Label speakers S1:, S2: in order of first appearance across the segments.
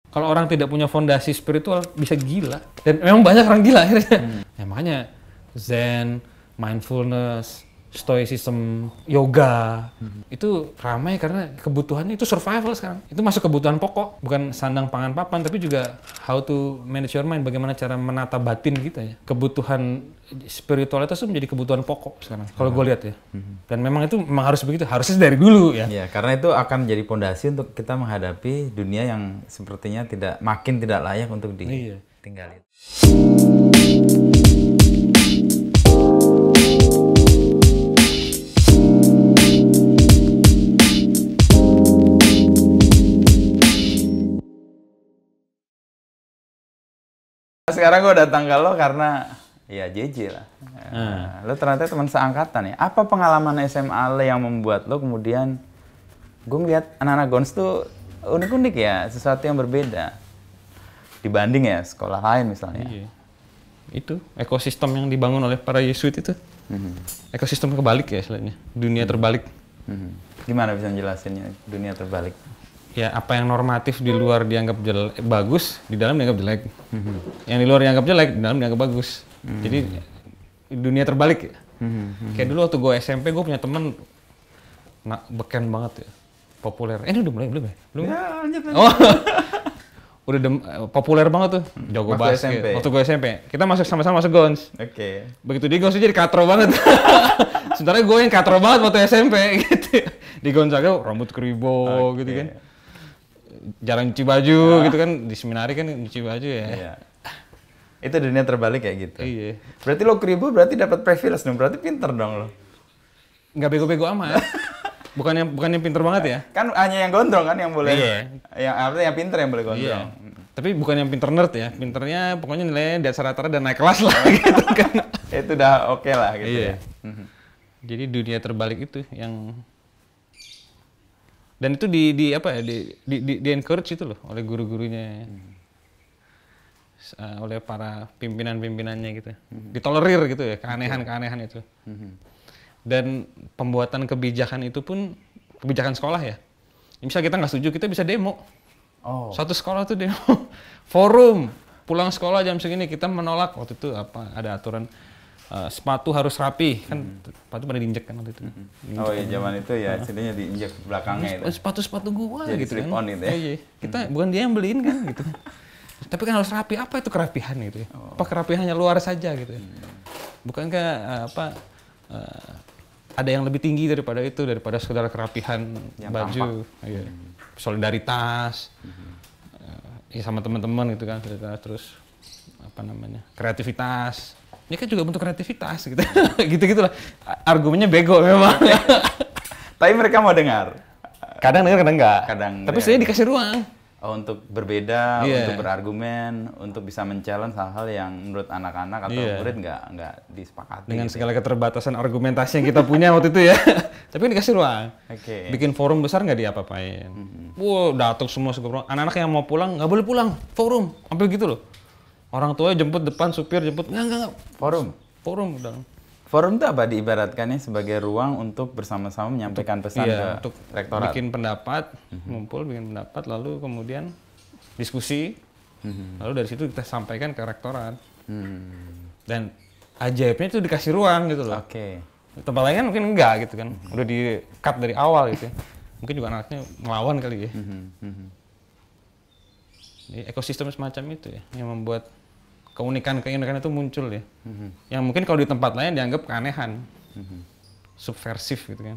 S1: Kalau orang tidak punya fondasi spiritual bisa gila. Dan memang banyak orang gila akhirnya. Ya makanya Zen, mindfulness, stoicism, yoga itu ramai karena kebutuhannya itu survival sekarang. Itu masuk kebutuhan pokok, bukan sandang pangan papan, tapi juga how to manage your mind, bagaimana cara menata batin kita ya. Kebutuhan spiritualitas itu menjadi kebutuhan pokok sekarang. Kalau gue lihat ya. Dan memang itu memang harus begitu, harusnya dari dulu ya.
S2: Ya, karena itu akan menjadi pondasi untuk kita menghadapi dunia yang sepertinya makin tidak layak untuk ditinggali. Sekarang gue datang ke lo karena ya JJ lah. Lo ternyata teman seangkatan ya. Apa pengalaman SMA lo yang membuat lo kemudian gue ngeliat anak-anak Gons tuh unik-unik ya, sesuatu yang berbeda dibanding ya sekolah lain misalnya.
S1: Iya. Itu ekosistem yang dibangun oleh para Yesuit itu. Ekosistem kebalik ya istilahnya. Dunia terbalik.
S2: Gimana bisa jelasinnya dunia terbalik?
S1: Ya apa yang normatif di luar dianggap bagus, di dalam dianggap jelek. Yang di luar dianggap jelek, di dalam dianggap bagus. Jadi dunia terbalik ya. Kayak dulu waktu gue SMP, gue punya temen beken banget ya, populer. Ini udah mulai belum ya? Belum?
S2: Ya, lanjut.
S1: Oh, udah populer banget tuh, jago
S2: Waktu
S1: basket.
S2: SMP.
S1: Waktu gue SMP, kita sama-sama masuk Gons.
S2: Oke.
S1: Begitu di Gons jadi katro banget. Sebenarnya gue yang katro banget waktu SMP gitu. Di Gonzaga rambut keribo gitu kan. Jarang nyuci baju gitu kan, di seminari kan nyuci baju ya.
S2: Iya. Itu dunia terbalik kayak gitu.
S1: Iya.
S2: Berarti lo keribu berarti dapat privilege dong, berarti pinter dong lo.
S1: Nggak bego-bego amat. bukannya pinter banget ya.
S2: Kan hanya yang gondrong kan yang boleh.
S1: Iya.
S2: Yang artinya yang pinter yang boleh gondrong.
S1: Iya. Tapi bukan yang pinter nerd ya, pinternya pokoknya nilainya di atas rata-rata dan naik kelas lah gitu kan.
S2: Itu udah oke lah gitu
S1: Iya.
S2: ya.
S1: Jadi dunia terbalik itu yang dan itu di encourage itu loh oleh guru-gurunya. Oleh para pimpinan-pimpinannya gitu. Ditolerir gitu ya, keanehan-keanehan itu. Dan pembuatan kebijakan itu pun kebijakan sekolah ya. Misal kita nggak setuju, kita bisa demo.
S2: Oh.
S1: Satu sekolah tuh demo. Forum, pulang sekolah jam segini kita menolak. Waktu itu ada aturan sepatu harus rapi, kan sepatu pada diinjek kan waktu itu.
S2: Oh iya, zaman itu ya, jadinya diinjek belakangnya itu.
S1: Sepatu gua
S2: jadi
S1: gitu
S2: slip
S1: kan.
S2: on itu ya.
S1: Iya. Kita bukan dia yang beliin kan gitu. Tapi kan harus rapi. Apa itu kerapihan gitu ya? Apa kerapihannya luar saja gitu ya? Bukankah ada yang lebih tinggi daripada itu, daripada sekedar kerapihan
S2: yang
S1: baju, iya. Solidaritas, ya sama teman-teman gitu kan, terus apa namanya, kreativitas. Ini kan juga bentuk kreativitas gitu, gitu-gitulah. Argumennya bego memang.
S2: Tapi mereka mau dengar.
S1: Kadang dengar, kadang enggak. Tapi saya dikasih ruang.
S2: Oh, untuk berbeda,
S1: Iya.
S2: untuk berargumen, untuk bisa men-challenge hal-hal yang menurut anak-anak atau murid nggak disepakati.
S1: Dengan
S2: gitu
S1: segala keterbatasan argumentasi yang kita punya waktu itu ya. Tapi kan dikasih ruang.
S2: Oke.
S1: Bikin forum besar nggak diapa-apain. Wow, datang semua segebrong. Anak-anak yang mau pulang nggak boleh pulang. Forum, sampai gitu loh. Orang tuanya jemput depan, supir jemput. Nggak.
S2: Forum.
S1: Forum udah.
S2: Forum itu apa diibaratkannya sebagai ruang untuk bersama-sama menyampaikan pesan ke
S1: untuk
S2: rektorat.
S1: bikin pendapat, ngumpul bikin pendapat, lalu kemudian diskusi, lalu dari situ kita sampaikan ke rektorat. Dan ajaibnya itu dikasih ruang gitu loh.
S2: Oke.
S1: Tempat lain kan mungkin enggak gitu kan, udah di cut dari awal gitu. Mungkin juga anaknya ngelawan kali ya. Jadi ekosistem semacam itu ya, yang membuat keunikan itu muncul ya. Yang mungkin kalau di tempat lain dianggap keanehan, subversif gitu kan.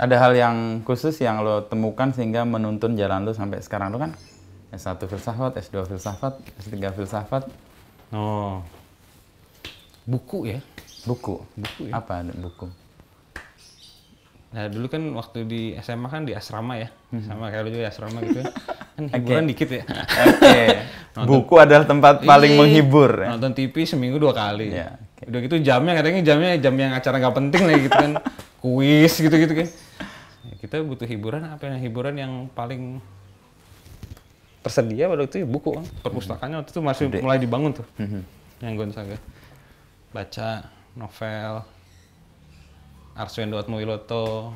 S2: Ada hal yang khusus yang lo temukan sehingga menuntun jalan lo sampai sekarang lo kan S1 filsafat, S2 filsafat, S3 filsafat.
S1: Oh, buku ya.
S2: Buku
S1: ya.
S2: Apa buku?
S1: Nah dulu kan waktu di SMA kan di asrama ya, sama kayak lu juga di asrama gitu ya. Kan hiburan dikit ya.
S2: Oke. Buku adalah tempat paling menghibur. Ya?
S1: Nonton TV seminggu 2 kali.
S2: Yeah,
S1: Udah gitu jamnya jam yang acara nggak penting lah gitu kan, kuis gitu-gitu kan. Ya, kita butuh hiburan, apa yang hiburan yang paling tersedia pada waktu itu ya buku kan. Perpustakaannya waktu itu masih mulai dibangun tuh. Yang Gonzaga. Baca novel, Arswendo Atmowiloto,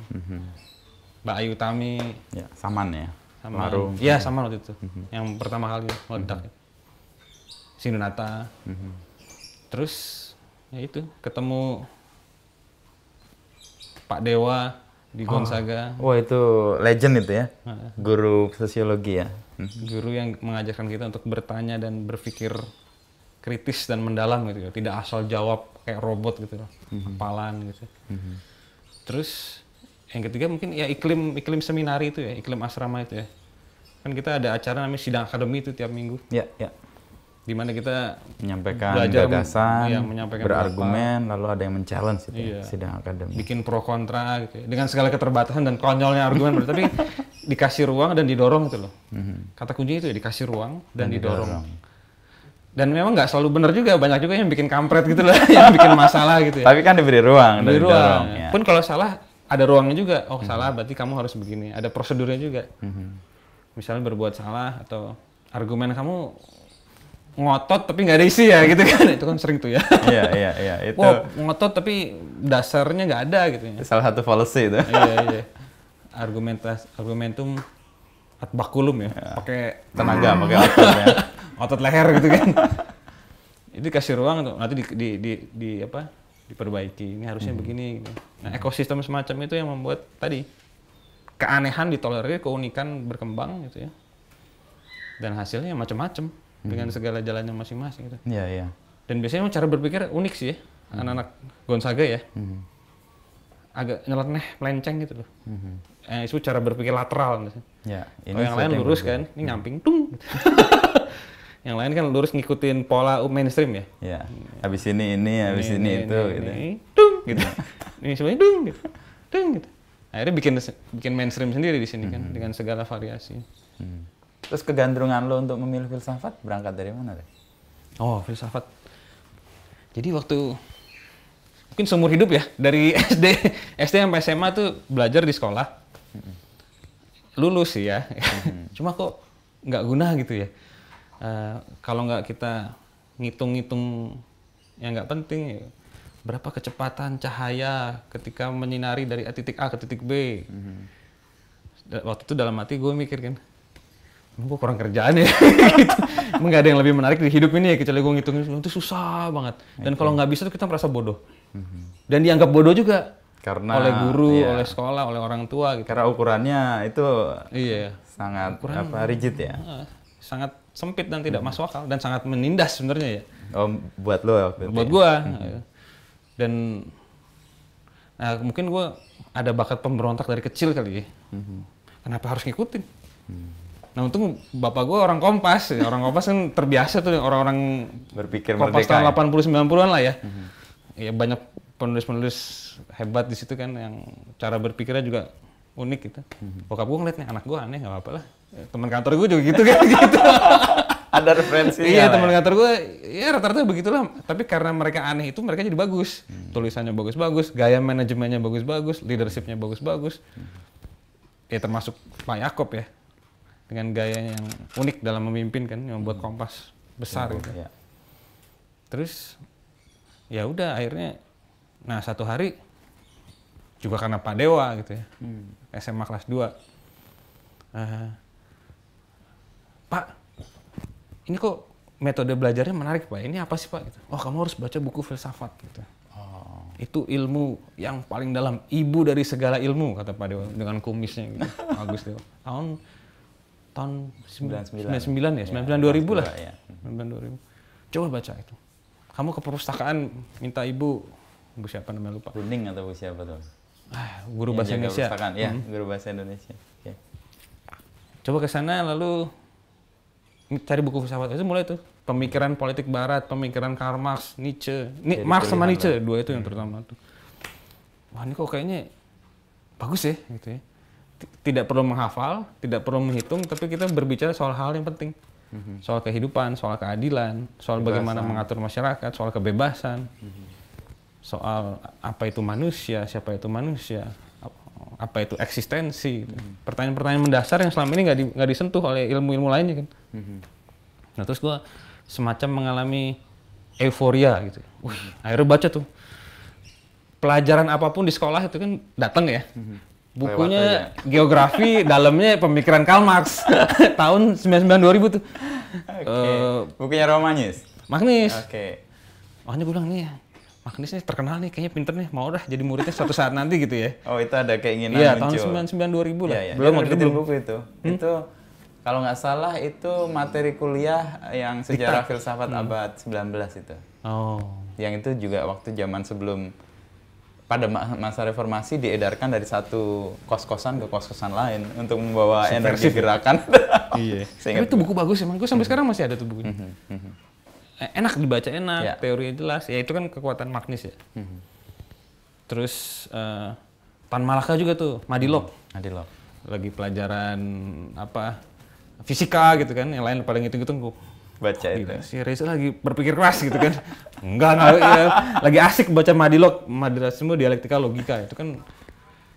S1: Mbak Ayu Tami.
S2: Ya, Saman ya.
S1: sama
S2: Larung.
S1: iya sama waktu itu yang pertama kali meledak. Sindonata. Terus ya itu ketemu Pak Dewa di Gonzaga.
S2: Wah itu legend itu ya, guru sosiologi ya.
S1: Guru yang mengajarkan kita untuk bertanya dan berpikir kritis dan mendalam gitu ya. Tidak asal jawab kayak robot gitu loh, hafalan gitu. Terus yang ketiga mungkin ya iklim seminari itu ya, iklim asrama itu ya. Kan kita ada acara namanya sidang akademi itu tiap minggu.
S2: Ya, ya.
S1: Di mana kita
S2: Menyampaikan
S1: belajar
S2: gagasan,
S1: menyampaikan
S2: berargumen, lalu ada yang men-challenge itu
S1: Iya.
S2: sidang akademi.
S1: bikin pro kontra gitu ya. Dengan segala keterbatasan dan konyolnya argumen tapi dikasih ruang dan didorong gitu loh. Kata kuncinya itu ya, dikasih ruang dan didorong. Dan memang nggak selalu benar juga, banyak juga yang bikin kampret gitu loh, yang bikin masalah gitu ya.
S2: Tapi kan diberi ruang dan
S1: Diberi
S2: didorong.
S1: ruang.
S2: Ya.
S1: Pun kalau salah ada ruangnya juga. Oh salah berarti kamu harus begini. Ada prosedurnya juga. Misalnya berbuat salah atau argumen kamu ngotot tapi nggak ada isi ya gitu kan. Itu kan sering tuh ya.
S2: Iya, iya, iya. Itu
S1: Wah, ngotot tapi dasarnya nggak ada gitu ya.
S2: salah satu fallacy itu.
S1: Iya. Argumentum ad baculum ya. Pakai
S2: Tenaga, pakai otot ya.
S1: otot leher gitu kan. Itu kasih ruang tuh nanti diperbaiki. Ini harusnya begini gitu. Nah, ekosistem semacam itu yang membuat tadi keanehan ditolerir, keunikan berkembang gitu ya. Dan hasilnya macam-macam dengan segala jalannya masing-masing gitu.
S2: Iya, iya.
S1: Dan biasanya cara berpikir unik sih ya. Anak-anak Gonzaga ya. Agak nyeleneh, melenceng gitu loh. Itu cara berpikir lateral.
S2: Ya,
S1: Kalau yang lain lurus kan, ini nyamping, tung. Gitu. Yang lain kan lurus ngikutin pola mainstream ya.
S2: Ya, habis ini, habis ini itu gitu.
S1: Tung, gitu. Ini sebenarnya tung, gitu. Tung, gitu. Akhirnya bikin mainstream sendiri di sini kan, dengan segala variasi.
S2: Terus kegandrungan lo untuk memilih filsafat berangkat dari mana deh?
S1: Oh, filsafat. Jadi waktu mungkin seumur hidup ya, dari SD sampai SMA tuh belajar di sekolah. Lulus sih ya. Cuma kok nggak guna gitu ya. Kalau nggak kita ngitung-ngitung yang nggak penting, ya, berapa kecepatan cahaya ketika menyinari dari titik A ke titik B. Waktu itu dalam hati gue mikir kan, gue kurang kerjaan ya, gitu. Emang nggak ada yang lebih menarik di hidup ini ya, kecuali gue ngitungin itu susah banget. Dan kalau nggak bisa tuh kita merasa bodoh. Dan dianggap bodoh juga
S2: Karena
S1: oleh guru,
S2: iya.
S1: oleh sekolah, oleh orang tua gitu.
S2: Karena ukurannya itu
S1: Iya.
S2: sangat rigid ya.
S1: Sangat sempit dan tidak masuk akal dan sangat menindas sebenarnya ya.
S2: Oh, buat lo waktu itu.
S1: Buat gua. Dan nah, mungkin gua ada bakat pemberontak dari kecil kali ya. Kenapa harus ngikutin? Nah, untung bapak gua orang Kompas. Ya. Orang Kompas kan terbiasa tuh orang-orang
S2: Berpikir
S1: Kompas
S2: merdeka.
S1: tahun 80-90-an lah ya. Ya banyak penulis-penulis hebat di situ kan yang cara berpikirnya juga unik gitu. Bokap gua ngeliat nih anak gua aneh nggak apa-apa lah. Ya, teman kantor gua juga gitu kan gitu.
S2: Ada referensinya.
S1: Iya,
S2: lah
S1: teman
S2: ya.
S1: kantor gue, ya rata-rata begitulah. Tapi karena mereka aneh itu, mereka jadi bagus. Tulisannya bagus-bagus, gaya manajemennya bagus-bagus, leadershipnya bagus-bagus. Ya termasuk Pak Yaakob ya, dengan gaya yang unik dalam memimpin kan, yang membuat Kompas besar gitu.
S2: Ya.
S1: Terus, ya udah akhirnya, nah satu hari juga karena Pak Dewa gitu ya, SMA kelas 2. Pak, ini kok metode belajarnya menarik Pak, ini apa sih Pak? Gitu. Oh kamu harus baca buku filsafat gitu. Itu ilmu yang paling dalam, ibu dari segala ilmu kata Pak Dewa dengan kumisnya gitu. Bagus Dewa. Tahun 99 ya, 99 2000 lah.
S2: Ya.
S1: 99 2000. Coba baca itu. Kamu ke perpustakaan minta ibu siapa namanya lupa.
S2: Kuning atau siapa tuh?
S1: Guru bahasa Indonesia.
S2: Ya, guru bahasa Indonesia. Okay.
S1: Coba ke sana lalu cari buku filsafat. Itu mulai tuh pemikiran politik barat, pemikiran Karl Marx, Nietzsche. Marx sama Nietzsche, dua itu yang terutama tuh. Wah, ini kok kayaknya bagus ya gitu ya. Tidak perlu menghafal, tidak perlu menghitung, tapi kita berbicara soal hal yang penting. Soal kehidupan, soal keadilan, soal bagaimana mengatur masyarakat, soal kebebasan. Soal apa itu manusia, siapa itu manusia, apa itu eksistensi. Pertanyaan-pertanyaan mendasar yang selama ini nggak disentuh oleh ilmu-ilmu lainnya kan. Nah terus gue semacam mengalami euforia gitu. Akhirnya baca tuh. Pelajaran apapun di sekolah itu kan datang ya. Bukunya geografi, dalamnya pemikiran Karl Marx. Tahun 99-2000 tuh.
S2: Bukunya Romanis?
S1: Magnis.
S2: Oke.
S1: Makanya gue bilang nih, Magnis nih terkenal nih, kayaknya pinter nih, mau dah jadi muridnya suatu saat nanti gitu ya.
S2: Oh itu ada keinginan
S1: Iya,
S2: muncul?
S1: tahun 99-2000 lah.
S2: Iya.
S1: Belum
S2: waktu
S1: waktu itu
S2: itu
S1: belum.
S2: buku itu. Itu kalau nggak salah itu materi kuliah yang sejarah filsafat abad 19 itu.
S1: Oh.
S2: Yang itu juga waktu zaman sebelum pada masa reformasi diedarkan dari satu kos-kosan ke kos-kosan lain untuk membawa energi gerakan.
S1: Iya.
S2: Tapi
S1: itu buku bagus emang. Gue sampai sekarang masih ada tuh bukunya. Enak dibaca, enak, teorinya jelas. Ya itu kan kekuatan Magnis ya. Terus Tan Malaka juga tuh, Madilog.
S2: Madilog.
S1: Lagi pelajaran apa? Fisika gitu kan. Yang lain paling itu gue
S2: Baca itu.
S1: Si Reza lagi berpikir keras gitu kan. Enggak ya. Lagi asik baca Madilog, semua dialektika logika. Itu kan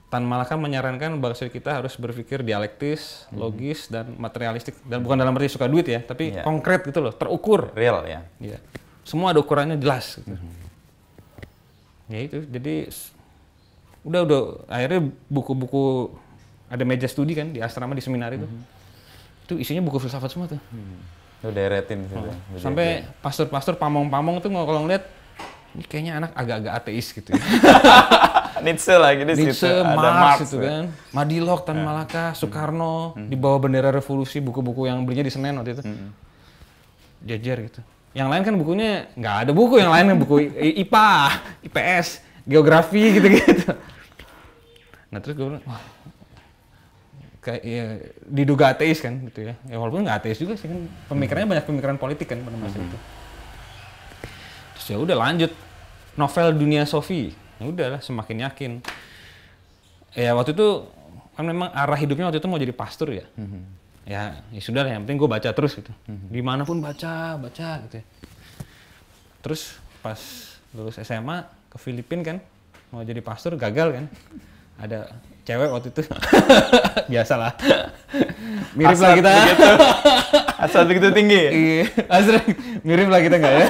S1: Tan Malaka menyarankan bahwa kita harus berpikir dialektis, logis, dan materialistik. Dan bukan dalam arti suka duit ya, tapi konkret gitu loh, terukur.
S2: Real ya?
S1: Iya. Semua ada ukurannya jelas. Gitu. Ya itu, jadi udah akhirnya buku-buku, ada meja studi kan di asrama, di seminar itu. Itu isinya buku filsafat semua tuh.
S2: Lu deretin gitu.
S1: Sampai pastor-pastor pamong-pamong tuh kalau ngeliat, ini kayaknya anak agak-agak ateis gitu ya.
S2: Nietzsche lagi di situ.
S1: Nietzsche,
S2: Ada
S1: Marx itu kan. Madilog, Tan Malaka, Soekarno, di bawah bendera revolusi, buku-buku yang belinya di Senen waktu itu. Jajar gitu. Yang lain kan bukunya, nggak ada buku yang lain, buku IPA, IPS, geografi gitu-gitu. Nah terus gue bilang, wah, kayak ya, diduga ateis kan gitu ya. Ya walaupun nggak ateis juga sih kan, pemikirannya banyak pemikiran politik kan pada masa itu. Terus ya udah lanjut novel Dunia Sofi. Ya udahlah semakin yakin. Ya waktu itu kan memang arah hidupnya waktu itu mau jadi pastor ya. Ya sudah lah, yang penting gue baca terus gitu. Dimanapun baca gitu ya. Terus pas lulus SMA ke Filipina kan, mau jadi pastor gagal kan. Ada cewek waktu itu, biasalah. Mirip lah kita.
S2: Asal begitu tinggi.
S1: Iya, asal mirip lah kita nggak ya.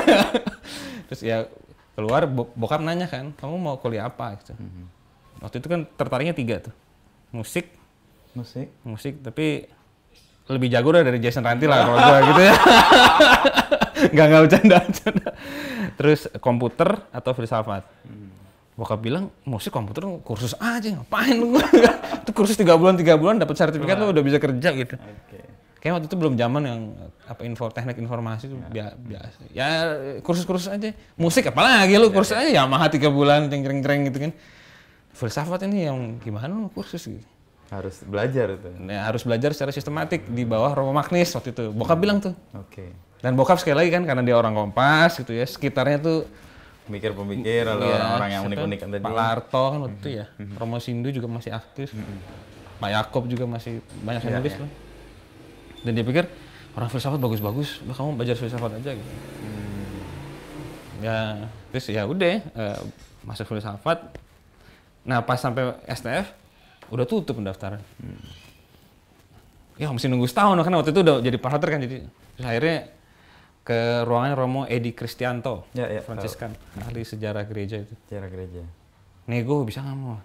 S1: Terus ya keluar bokap nanya kan, kamu mau kuliah apa gitu. Waktu itu kan tertariknya 3 tuh. Musik, tapi lebih jago dari Jason Ranti lah kalau gua gitu ya. Nggak bercanda. Terus komputer atau filsafat. Bokap bilang, musik komputer kursus aja, ngapain lu? Itu kursus 3 bulan dapat sertifikat lu udah bisa kerja gitu. Kayak waktu itu belum zaman yang apa teknik informasi itu biasa. Ya kursus-kursus aja. Musik apalagi lu kursus aja Yamaha 3 bulan ceng-ceng gitu kan. Filsafat ini yang gimana lu kursus gitu.
S2: Harus belajar itu.
S1: Ya, harus belajar secara sistematik di bawah Romo Magnis waktu itu. Bokap bilang tuh. Dan bokap sekali lagi kan karena dia orang Kompas gitu ya, sekitarnya tuh
S2: pemikir lalu orang-orang yang unik-unik tadi.
S1: Pak Larto kan waktu itu ya. Romo Sindu juga masih aktif. Pak Yakob juga masih banyak yang nulis loh. Dan dia pikir orang filsafat bagus-bagus, udah kamu belajar filsafat aja gitu. Ya, terus ya udah masuk filsafat. Nah pas sampai STF udah tutup pendaftaran. Ya mesti nunggu setahun kan waktu itu udah jadi pastor kan, jadi terus akhirnya ke ruangan Romo Edi Kristianto, Fransiskan, ahli sejarah gereja itu.
S2: Sejarah gereja.
S1: Nego bisa nggak mau?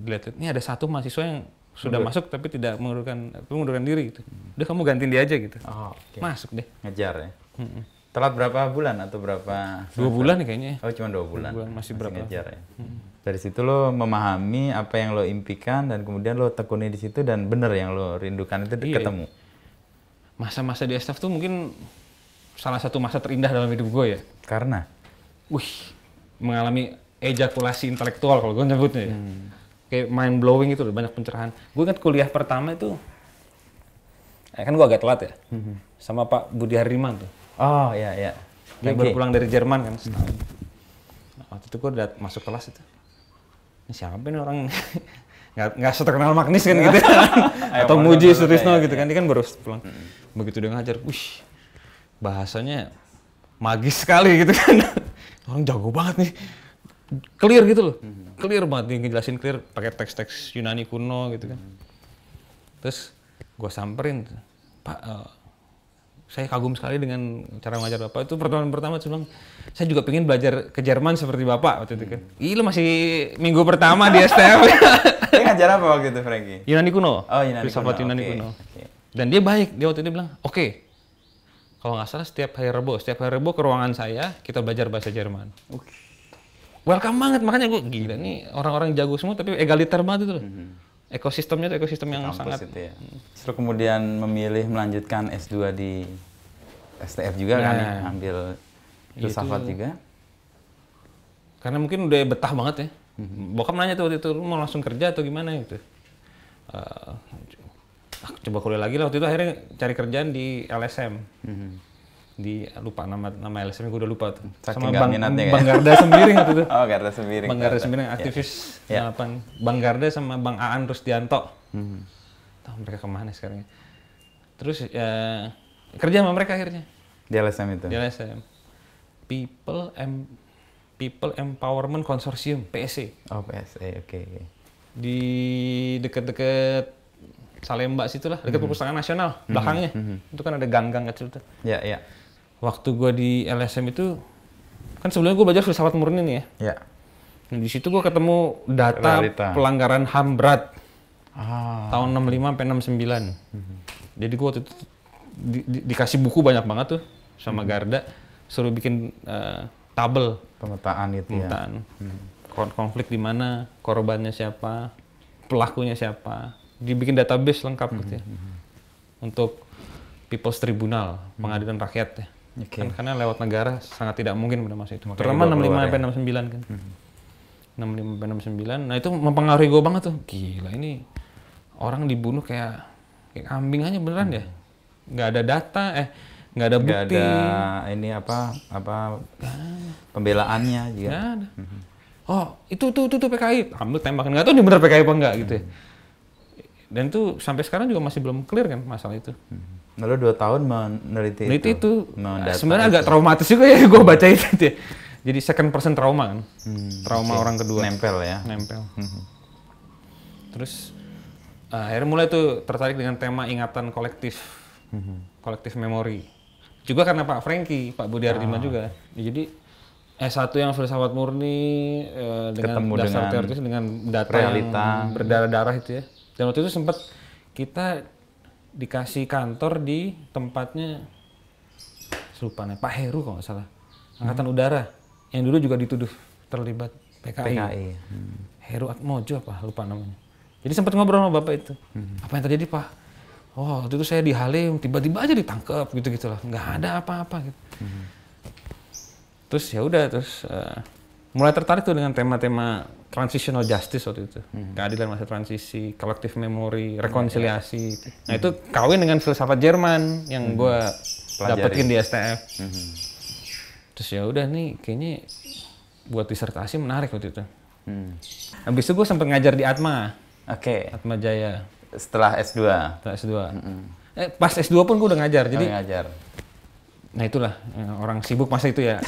S1: Dilihat, ini ada satu mahasiswa yang sudah masuk tapi tidak mengundurkan diri gitu. Udah kamu gantiin dia aja gitu. Masuk deh.
S2: Ngejar ya. Telat berapa bulan atau berapa?
S1: 2 bulan nih kayaknya.
S2: Oh cuma 2 bulan.
S1: Masih berapa?
S2: Ngejar ya. Dari situ lo memahami apa yang lo impikan dan kemudian lo tekuni di situ dan bener yang lo rindukan itu ketemu.
S1: Masa-masa di STF tuh mungkin salah satu masa terindah dalam hidup gue ya.
S2: Karena?
S1: Mengalami ejakulasi intelektual kalau gue nyebutnya ya. Kayak mind blowing itu, banyak pencerahan. Gue ingat kuliah pertama itu, kan gue agak telat ya, sama Pak Budi Hariman tuh.
S2: Oh iya.
S1: Dia baru pulang dari Jerman kan setahun. Nah, waktu itu gue udah masuk kelas itu. Ini siapa nih orang nggak seterkenal Magnis kan gitu atau Muji Sutrisno gitu kan, dia kan baru pulang. Begitu dia ngajar, bahasanya magis sekali gitu kan. Orang jago banget nih, clear gitu loh, clear banget nih, ngejelasin clear pakai teks-teks Yunani kuno gitu kan. Terus gue samperin, Pak, saya kagum sekali dengan cara ngajar Bapak. Itu pertemuan pertama saya bilang, saya juga pengen belajar ke Jerman seperti Bapak waktu itu kan. Ih, lu masih minggu pertama di STF.
S2: Dia ngajar apa waktu itu, Frankie?
S1: Yunani kuno.
S2: Oh, Yunani
S1: Filsafat
S2: kuno.
S1: Yunani
S2: Oke,
S1: kuno.
S2: oke.
S1: Dan dia baik. Dia waktu itu bilang, oke. Kalau nggak salah setiap hari Rebo ke ruangan saya, kita belajar bahasa Jerman. Welcome banget, makanya gue gila nih orang-orang jago semua tapi egaliter banget itu loh. Ekosistemnya tuh ekosistem yang
S2: Kampus
S1: sangat
S2: itu ya. Terus kemudian memilih melanjutkan S2 di STF juga kan ya, ambil filsafat juga.
S1: Karena mungkin udah betah banget ya. Bokap nanya tuh waktu itu, lu mau langsung kerja atau gimana gitu. Coba kuliah lagi lah, waktu itu akhirnya cari kerjaan di LSM. Di lupa nama LSM, gue udah lupa tuh.
S2: Saking
S1: Sama
S2: minatnya
S1: Bang Garda Sembiring waktu itu.
S2: Oh, Garda Sembiring.
S1: Bang Garda Sembiring aktivis balapan. Bang Garda sama Bang Aan Rusdianto. Tahu mereka kemana sekarang. Terus kerja sama mereka akhirnya.
S2: Di LSM itu?
S1: Di LSM. People Empowerment Consortium, PSC.
S2: Oh, PSC, oke.
S1: Di deket-deket Salemba situlah, dekat Perpustakaan Nasional, belakangnya. Itu kan ada gang-gang kecil tuh.
S2: Iya, iya.
S1: Waktu gue di LSM itu, kan sebelumnya gue belajar filsafat murni nih ya.
S2: Iya.
S1: Nah, di situ gue ketemu data pelanggaran HAM berat tahun 65 sampai 69. Jadi gue waktu itu dikasih buku banyak banget tuh sama Garda, suruh bikin tabel
S2: Pemetaan gitu ya.
S1: Konflik di mana, korbannya siapa, pelakunya siapa. Dibikin database lengkap gitu ya. Untuk People's Tribunal, pengadilan rakyat ya. Kan, karena lewat negara sangat tidak mungkin pada masa itu. Terutama 65 sampai 69 kan. 65 sampai 69. Nah itu mempengaruhi gue banget tuh. Gila ini orang dibunuh kayak kambing aja beneran ya. Nggak ada data, nggak ada bukti.
S2: Nggak ada ini apa pembelaannya juga.
S1: Nggak ada. Oh itu PKI. Ambil tembakan, nggak tahu ini bener PKI apa enggak gitu ya. Dan itu sampai sekarang juga masih belum clear kan masalah itu.
S2: Lalu 2 tahun meneliti itu.
S1: Sebenarnya agak traumatis juga ya gue baca itu ya. Jadi second person trauma kan. Trauma orang kedua.
S2: Nempel ya.
S1: Nempel. Terus akhirnya mulai tuh tertarik dengan tema ingatan kolektif. Kolektif memori. Juga karena Pak Frankie, Pak Budi Hardiman juga. Jadi S1 yang filsafat murni dengan dasar teoritis dengan data realita yang berdarah-darah itu ya. Dan waktu itu sempat kita dikasih kantor di tempatnya lupa nih, Pak Heru kalau nggak salah, Angkatan Udara, yang dulu juga dituduh terlibat PKI. Heru Atmojo apa, lupa namanya. Jadi sempat ngobrol sama Bapak itu, apa yang terjadi Pak? Oh waktu itu saya di Halim, tiba-tiba aja ditangkap gitu-gitu lah, nggak ada apa-apa gitu. Terus ya udah, mulai tertarik tuh dengan tema-tema transitional justice waktu itu. Keadilan masa transisi, collective memory, rekonsiliasi. Nah itu kawin dengan filsafat Jerman yang gue dapetin di STF. Terus ya udah nih kayaknya buat disertasi menarik waktu itu. Habis itu gue sempat ngajar di Atma. Atma Jaya.
S2: Setelah S2?
S1: Setelah S2. Pas S2 pun gue udah ngajar. Jadi
S2: ngajar.
S1: Nah itulah orang sibuk masa itu ya.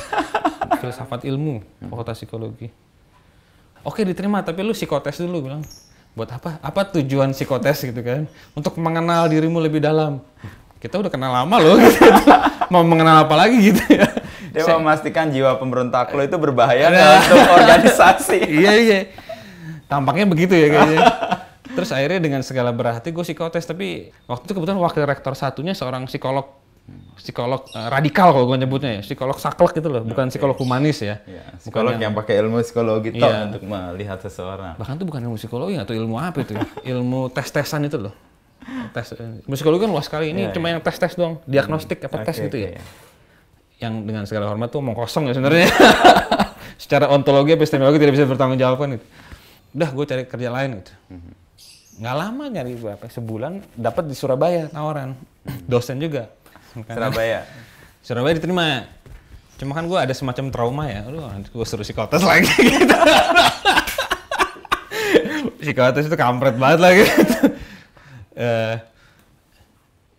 S1: Filsafat ilmu, fakultas psikologi. Oke diterima, tapi lu psikotes dulu bilang. Buat apa? Apa tujuan psikotes gitu kan? Untuk mengenal dirimu lebih dalam. Kita udah kenal lama loh gitu. Mau mengenal apa lagi gitu ya.
S2: Dia memastikan jiwa pemberontak lo itu berbahaya untuk organisasi.
S1: Iya. Tampaknya begitu ya kayaknya. Terus akhirnya dengan segala berhati gue psikotes, tapi waktu itu kebetulan wakil rektor satunya seorang psikolog radikal kalau gue nyebutnya ya, psikolog saklek gitu loh, bukan psikolog humanis ya.
S2: Psikolog yang pakai ilmu psikologi untuk melihat seseorang.
S1: Bahkan itu bukan ilmu psikologi atau ilmu apa itu ya? Ilmu tes-tesan itu loh. Ilmu psikologi kan luas sekali, ini cuma yang tes-tes doang, diagnostik apa tes gitu ya. Yang dengan segala hormat tuh omong kosong ya sebenarnya. Secara ontologi epistemologi tidak bisa bertanggungjawabkan gitu. Udah gue cari kerja lain gitu. Nggak lama nyari berapa, sebulan dapat di Surabaya tawaran. Dosen juga. Surabaya diterima. Cuma kan gue ada semacam trauma ya. Aduh, nanti gue suruh psikotes lagi gitu. Psikotes itu kampret banget lagi.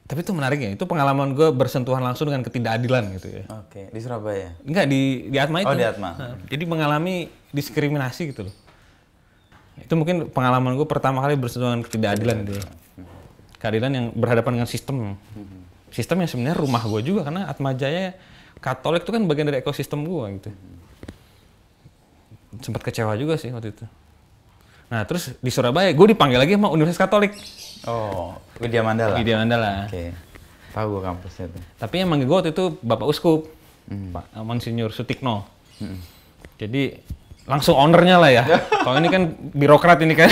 S1: Tapi itu menarik ya. Itu pengalaman gue bersentuhan langsung dengan ketidakadilan gitu ya.
S2: Di Surabaya?
S1: Enggak, di Atma itu.
S2: Oh, di Atma.
S1: Jadi mengalami diskriminasi gitu loh. Itu mungkin pengalaman gue pertama kali bersentuhan dengan ketidakadilan gitu ya. Keadilan yang berhadapan dengan sistem. Sistem yang sebenarnya rumah gue juga, karena Atma Jaya Katolik itu kan bagian dari ekosistem gue gitu. Sempat kecewa juga sih waktu itu. Nah terus di Surabaya gue dipanggil lagi sama Universitas Katolik.
S2: Oh, Widya Mandala.
S1: Widya Mandala.
S2: Oke. Tahu gue kampusnya tuh.
S1: Tapi yang manggil gue waktu itu Bapak Uskup, Pak Monsinyur Sutikno. Jadi langsung ownernya lah ya. Kalau ini kan birokrat ini kan.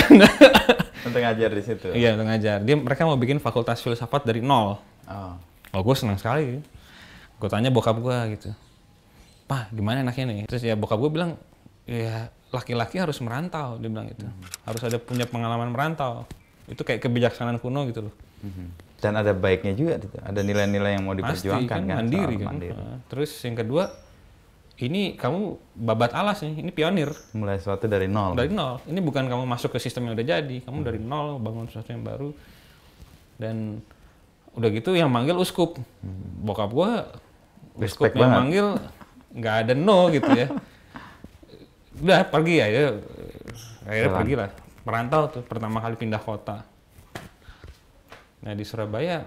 S2: Untuk ngajar di situ.
S1: Iya, untuk ngajar. Mereka mau bikin fakultas filsafat dari nol. Oh, gue senang sekali. Gue tanya bokap gue gitu. Pak, gimana enaknya nih? Terus ya bokap gue bilang, ya laki-laki harus merantau, dia bilang gitu. Harus ada punya pengalaman merantau. Itu kayak kebijaksanaan kuno gitu loh.
S2: Dan ada baiknya juga gitu. Ada nilai-nilai yang mau diperjuangkan
S1: kan. Mandiri kan. Terus yang kedua, ini kamu babat alas nih, ini pionir.
S2: Mulai sesuatu dari nol.
S1: Dari nol. Ini bukan kamu masuk ke sistem yang udah jadi, kamu dari nol bangun sesuatu yang baru. Dan udah gitu yang manggil uskup. Bokap gua uskup yang manggil nggak ada no gitu ya. Udah pergi ya, akhirnya pergi lah. Merantau tuh, pertama kali pindah kota. Nah di Surabaya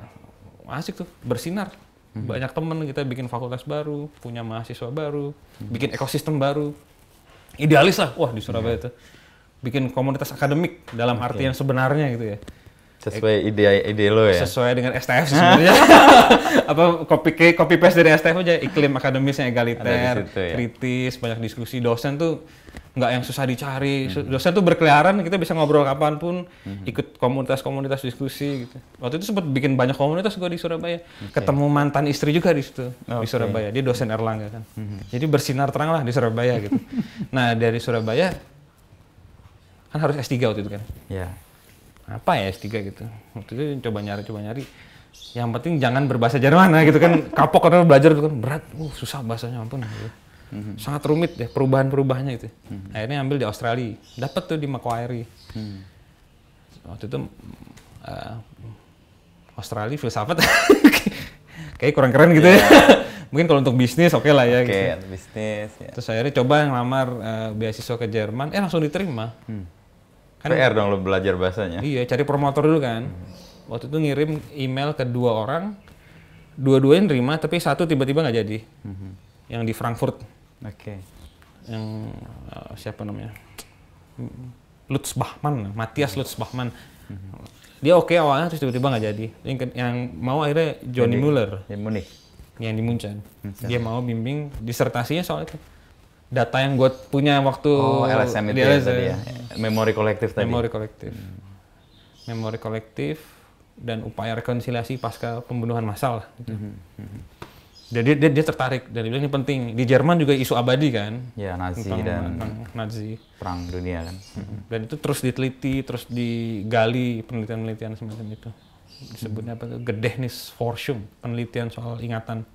S1: asik tuh, bersinar. Banyak temen kita bikin fakultas baru, punya mahasiswa baru, bikin ekosistem baru. Idealis lah, wah di Surabaya tuh. Bikin komunitas akademik dalam arti yang sebenarnya gitu ya.
S2: Sesuai ide lo ya? Sesuai
S1: dengan STF sebenarnya. Apa copy paste dari STF aja, iklim akademisnya egaliter, kritis, banyak diskusi. Dosen tuh nggak yang susah dicari. Dosen tuh berkeliaran, kita bisa ngobrol kapanpun, ikut komunitas-komunitas diskusi gitu. Waktu itu sempat bikin banyak komunitas gue di Surabaya. Ketemu mantan istri juga di situ, di Surabaya. Dia dosen Erlangga kan. Jadi bersinar terang lah di Surabaya gitu. Nah dari Surabaya kan harus S3 waktu itu kan.
S2: Iya.
S1: Apa ya S3 gitu. Waktu itu coba nyari. Yang penting jangan berbahasa Jerman gitu kan. Kapok karena belajar itu kan berat. Susah bahasanya ampun. Gitu. Sangat rumit deh perubahan-perubahannya itu. Akhirnya ambil di Australia. Dapat tuh di Macquarie. Waktu itu Australia filsafat kayak kurang keren gitu ya. Mungkin kalau untuk bisnis oke lah ya.
S2: Oke,
S1: gitu.
S2: bisnis. Ya.
S1: Terus akhirnya coba ngelamar beasiswa ke Jerman. Langsung diterima.
S2: Kan, PR dong lo belajar bahasanya.
S1: Iya, cari promotor dulu kan. Waktu itu ngirim email ke 2 orang, dua-duanya nerima, tapi satu tiba-tiba nggak jadi. Yang di Frankfurt.
S2: Oke.
S1: Yang siapa namanya? Lutz Bachmann, Matthias Lutz Bachmann. Dia oke awalnya, terus tiba-tiba nggak jadi. Yang mau akhirnya Johnny Muller.
S2: Di Munich.
S1: Yang di Munchen. Dia mau bimbing disertasinya soal itu. Data yang gue punya waktu
S2: LSM itu ya tadi ya. Memori kolektif tadi. Memori kolektif dan upaya rekonsiliasi pasca pembunuhan massal. Jadi dia tertarik dan dia bilang ini penting. Di Jerman juga isu abadi kan. Ya, Nazi dan
S1: Nazi.
S2: Perang dunia kan.
S1: Dan itu terus diteliti, terus digali penelitian-penelitian semacam itu. Disebutnya apa tuh? Gedächtnisforschung, penelitian soal ingatan.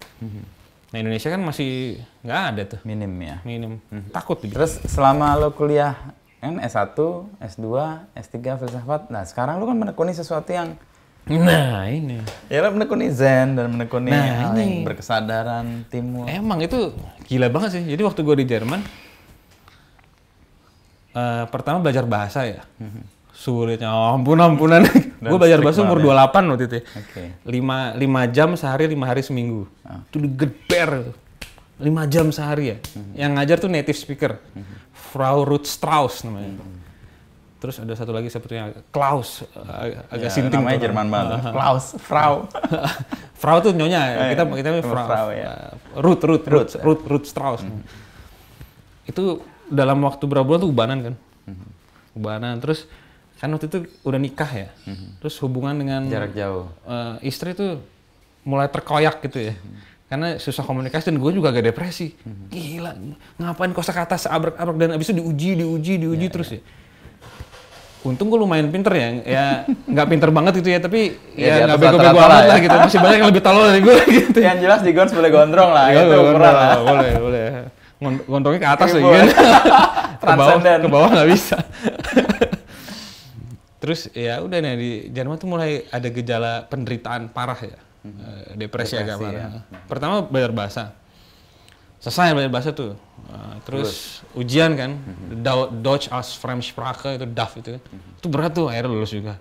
S1: Nah Indonesia kan masih nggak ada tuh.
S2: Minim ya?
S1: Minim. Takut.
S2: Terus selama lo kuliah kan S1, S2, S3 filsafat, nah sekarang lo kan menekuni sesuatu yang
S1: ini.
S2: Ya lo menekuni Zen dan menekuni hal yang berkesadaran timur.
S1: Emang itu gila banget sih. Jadi waktu gue di Jerman, pertama belajar bahasa ya. Sulitnya, ampunan. Gue belajar bahasa umur 28 waktu itu. 5 jam sehari, 5 hari seminggu. Itu digeber. 5 jam sehari ya. Yang ngajar tuh native speaker. Frau Ruth Strauss namanya. Terus ada satu lagi sepertinya Klaus. Agak sinting.
S2: Namanya Jerman banget. Klaus, Frau.
S1: Frau tuh nyonya. Kita Frau ya. Ruth Strauss. Itu dalam waktu berapa bulan tuh ubanan kan. Ubanan. Terus kan waktu itu udah nikah ya, terus hubungan dengan
S2: jarak jauh
S1: istri tuh mulai terkoyak gitu ya, karena susah komunikasi dan gue juga agak depresi. Gila, ngapain kosakata seabrek-abrek dan abis itu diuji terus ya. Untung gue lumayan pinter ya nggak pinter banget gitu ya, tapi ya nggak bego-bego amat lah gitu. Masih banyak yang lebih tolol dari gue gitu.
S2: Yang jelas di Gons boleh gondrong lah, itu ukuran lah.
S1: Boleh. Gondrongnya ke atas lagi kan, ke bawah nggak bisa. Terus ya udah nih di Jerman tuh mulai ada gejala penderitaan parah ya, depresi agak parah. Ya. Pertama belajar bahasa, selesai belajar bahasa tuh, terus ujian kan, Deutsch als Fremdsprache itu DAF itu, itu berat tuh, akhirnya lulus juga.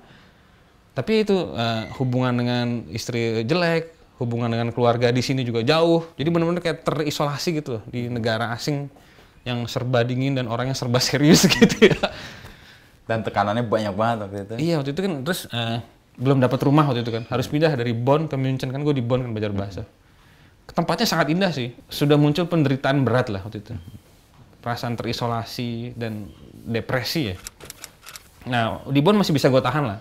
S1: Tapi itu hubungan dengan istri jelek, hubungan dengan keluarga di sini juga jauh, jadi benar-benar kayak terisolasi gitu di negara asing yang serba dingin dan orangnya serba serius gitu ya.
S2: Dan tekanannya banyak banget waktu itu.
S1: Iya waktu itu kan, terus belum dapat rumah waktu itu kan, harus pindah dari Bonn ke München kan, gue di Bonn kan belajar bahasa. Tempatnya sangat indah sih, sudah muncul penderitaan berat lah waktu itu. Perasaan terisolasi dan depresi ya. Nah di Bonn masih bisa gue tahan lah,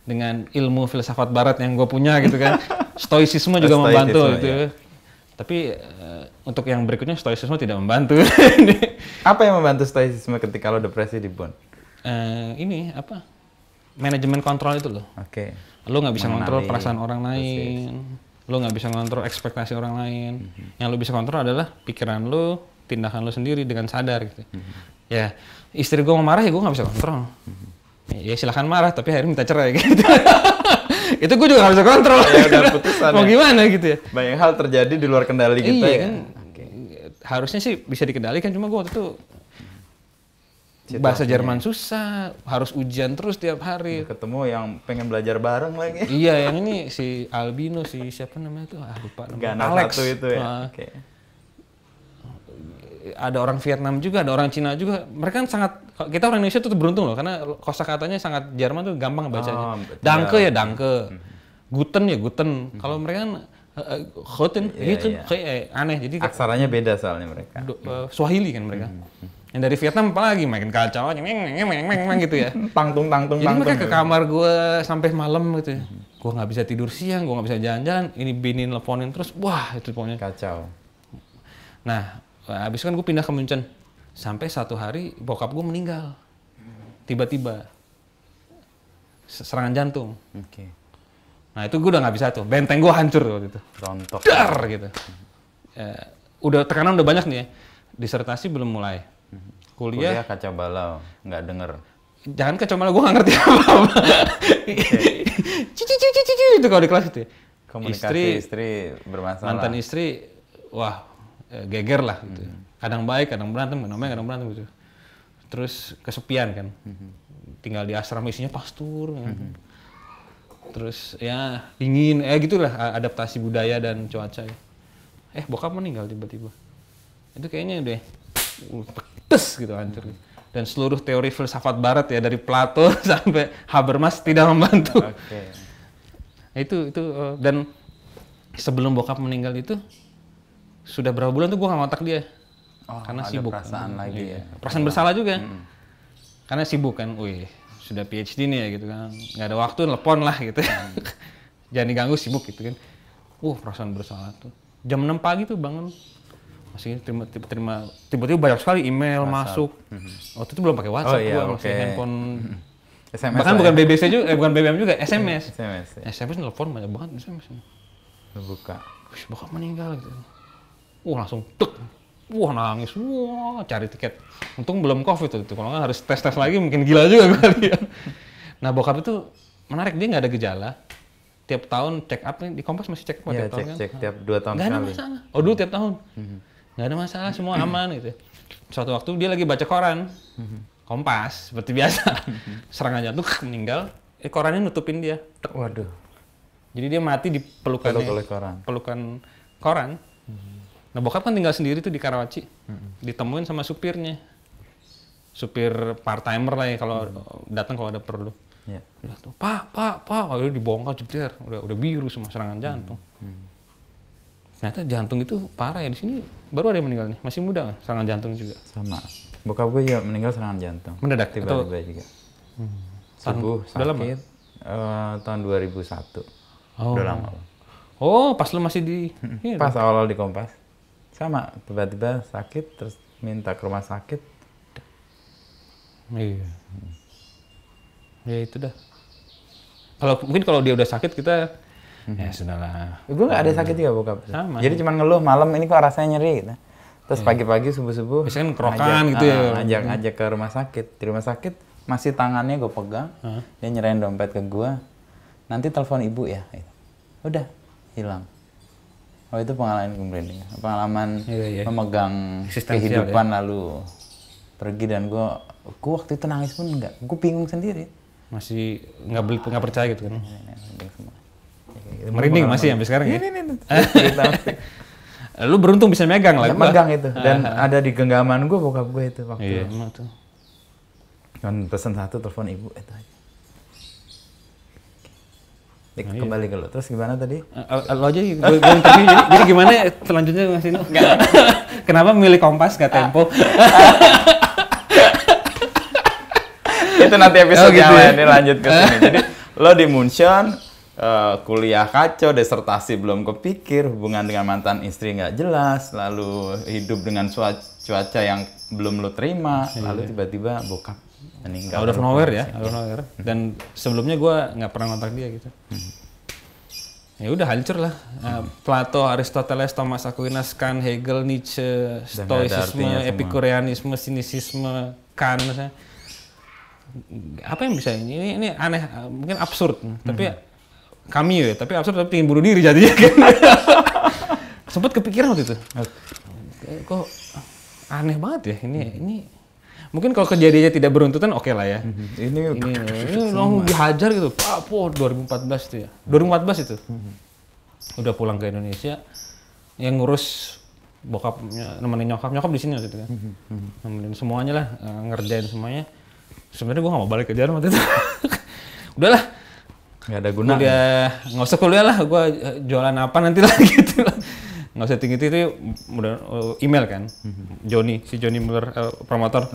S1: dengan ilmu filsafat barat yang gue punya gitu kan. Stoicisme juga membantu gitu. Ya. Tapi untuk yang berikutnya stoicisme tidak membantu.
S2: Apa yang membantu stoicisme ketika lo depresi di Bonn?
S1: Ini apa? Manajemen kontrol itu loh.
S2: Oke.
S1: Lo nggak bisa kontrol perasaan orang lain, lo nggak bisa kontrol ekspektasi orang lain. Yang lo bisa kontrol adalah pikiran lo, tindakan lo sendiri dengan sadar gitu. Ya istri gue mau marah ya gue nggak bisa kontrol. Ya silakan marah tapi akhirnya minta cerai gitu. Itu gue juga nggak bisa kontrol. Ya udah putusan. Mau gimana gitu ya?
S2: Banyak hal terjadi di luar kendali kita ya. Kan?
S1: Harusnya sih bisa dikendalikan, cuma gue waktu itu bahasa Jerman susah, harus ujian terus tiap hari.
S2: Ketemu yang pengen belajar bareng lagi.
S1: Iya, yang ini si Albino, si siapa namanya tuh? Lupa namanya.
S2: Alex. Satu itu ya.
S1: Ada orang Vietnam juga, ada orang Cina juga. Mereka kan sangat, kita orang Indonesia tuh beruntung loh, karena kosakatanya sangat Jerman tuh gampang bacanya. Danke ya danke, Guten ya Guten. Kalau mereka kan Guten, gitu kayak aneh. Jadi
S2: aksaranya beda soalnya mereka.
S1: Swahili kan mereka. Yang dari Vietnam apalagi makin kacau, gitu ya.
S2: Tangtung.
S1: Jadi mereka ke kamar gue sampai malam gitu ya. Gue nggak bisa tidur siang, gue nggak bisa jalan-jalan. Ini Bini nelfonin terus, wah itu pokoknya.
S2: Kacau.
S1: Nah, habis kan gue pindah ke München. Sampai satu hari bokap gue meninggal. Tiba-tiba. Serangan jantung.
S2: Oke.
S1: Nah itu gue udah nggak bisa tuh. Benteng gue hancur waktu itu.
S2: Rontok.
S1: Dar gitu. Udah tekanan udah banyak nih ya. Disertasi belum mulai. Kuliah
S2: kacau balau, nggak denger.
S1: Jangan kacau balau, gue nggak ngerti apa-apa. Cici itu kalau di kelas itu ya.
S2: Komunikasi istri bermasalah.
S1: Mantan istri, wah geger lah gitu. Kadang baik, kadang berantem, kadang berantem gitu. Terus kesepian kan. Tinggal di asrama isinya pastur. Terus ya dingin, gitulah adaptasi budaya dan cuaca. Bokap meninggal tiba-tiba. Itu kayaknya udah pedes gitu hancur. Dan seluruh teori filsafat barat ya dari Plato sampai Habermas tidak membantu. Itu dan sebelum bokap meninggal itu sudah berapa bulan tuh gue nggak kontak dia. Karena sibuk.
S2: Perasaan lagi ya.
S1: Perasaan bersalah juga. Karena sibuk kan. Sudah PhD nih ya gitu kan. Nggak ada waktu telepon lah gitu. Jangan diganggu, sibuk gitu kan. Perasaan bersalah tuh. Jam 6 pagi tuh bangun. Masih tiba-tiba banyak sekali email masuk. Waktu itu belum pakai WhatsApp, masih handphone. SMS bahkan bukan BBC juga, bukan BBM juga, SMS. SMS nelfon banyak banget SMS.
S2: Buka.
S1: Bokap meninggal gitu. Langsung tek. Nangis. Cari tiket. Untung belum COVID itu. Kalau nggak harus tes lagi mungkin gila juga kali ya. Nah, bokap itu menarik, dia nggak ada gejala. Tiap tahun check up di Kompas masih check up tiap tahun kan?
S2: Cek tiap 2 tahun
S1: sekali. Nggak ada masalah. Dulu tiap tahun. Nggak ada masalah, semua aman gitu. Suatu waktu dia lagi baca koran, Kompas seperti biasa, serangan jantung meninggal, korannya nutupin dia.
S2: Waduh.
S1: Jadi dia mati di pelukan koran. Nah bokap kan tinggal sendiri tuh di Karawaci, ditemuin sama supirnya, supir part timer lah ya kalau datang kalau ada perlu. Pak, udah dibongkar jeder, udah biru semua serangan jantung. Ternyata jantung itu parah ya, di sini baru ada yang meninggal nih, masih muda kan, serangan jantung juga.
S2: Sama, bokap gue juga meninggal serangan jantung.
S1: Mendadak
S2: tiba-tiba juga. Subuh sakit, tahun 2001. Udah lama.
S1: Pas lu masih di...
S2: Pas awal-awal di Kompas. Sama, tiba-tiba sakit, terus minta ke rumah sakit.
S1: Iya. Ya itu dah. Mungkin kalau dia udah sakit kita... Ya sudahlah.
S2: Gue nggak ada sakit juga bokap.
S1: Sama.
S2: Jadi cuma ngeluh malam ini kok rasanya nyeri gitu. Terus pagi-pagi subuh-subuh.
S1: Biasanya kan kerokan gitu ya.
S2: Ngajak ke rumah sakit. Di rumah sakit masih tangannya gue pegang. Dia nyerahin dompet ke gue. Nanti telepon ibu ya. Udah hilang. Itu pengalaman gue merinding. Pengalaman memegang kehidupan lalu pergi, dan gue waktu itu nangis pun enggak. Gue bingung sendiri.
S1: Masih nggak percaya gitu kan. Merinding masih sampai sekarang ya? Lu beruntung bisa megang lah.
S2: Megang itu. Dan ada di genggaman gue bokap gue itu waktu.
S1: Iya, emang tuh.
S2: Kan pesen satu, telepon ibu, itu aja. Kembali ke lo, terus gimana tadi?
S1: Lo aja, gue interview, jadi gimana selanjutnya Mas Inu? Kenapa milih Kompas gak Tempo?
S2: Itu nanti episode
S1: gitu
S2: yang
S1: ya?
S2: lain, ini lanjut ke sini. Jadi lo di Munchen, kuliah kacau, disertasi belum kepikir, hubungan dengan mantan istri nggak jelas, lalu hidup dengan cuaca yang belum lo terima, lalu tiba-tiba bokap meninggal.
S1: Out of nowhere ya, out of nowhere. Dan sebelumnya gue nggak pernah ngontak dia gitu. Ya udah hancur lah. Plato, Aristoteles, Thomas Aquinas, Kant, Hegel, Nietzsche, Stoicisme, Epikureanisme, Sinisisme, Kant misalnya. Apa yang bisa ini aneh, mungkin absurd, tapi kami ya, tapi absurd tapi ingin bunuh diri jadinya kan. Sempat kepikiran waktu itu. Kok aneh banget ya ini. Mungkin kalau kejadiannya tidak beruntutan oke lah ya. Ini langsung dihajar gitu. Papo 2014 itu ya. 2014 itu. Udah pulang ke Indonesia. Yang ngurus bokapnya, nemenin nyokap di sini waktu itu kan. Nemenin semuanya lah, ngerjain semuanya. Sebenarnya gue gak mau balik ke Jerman waktu itu. Udahlah.
S2: Gak ada guna.
S1: Udah nggak usah kuliah lah. Gue jualan apa nanti lah gitu lah. Nggak usah tinggi-tinggi, udah email kan, si Johnny Muller, promotor.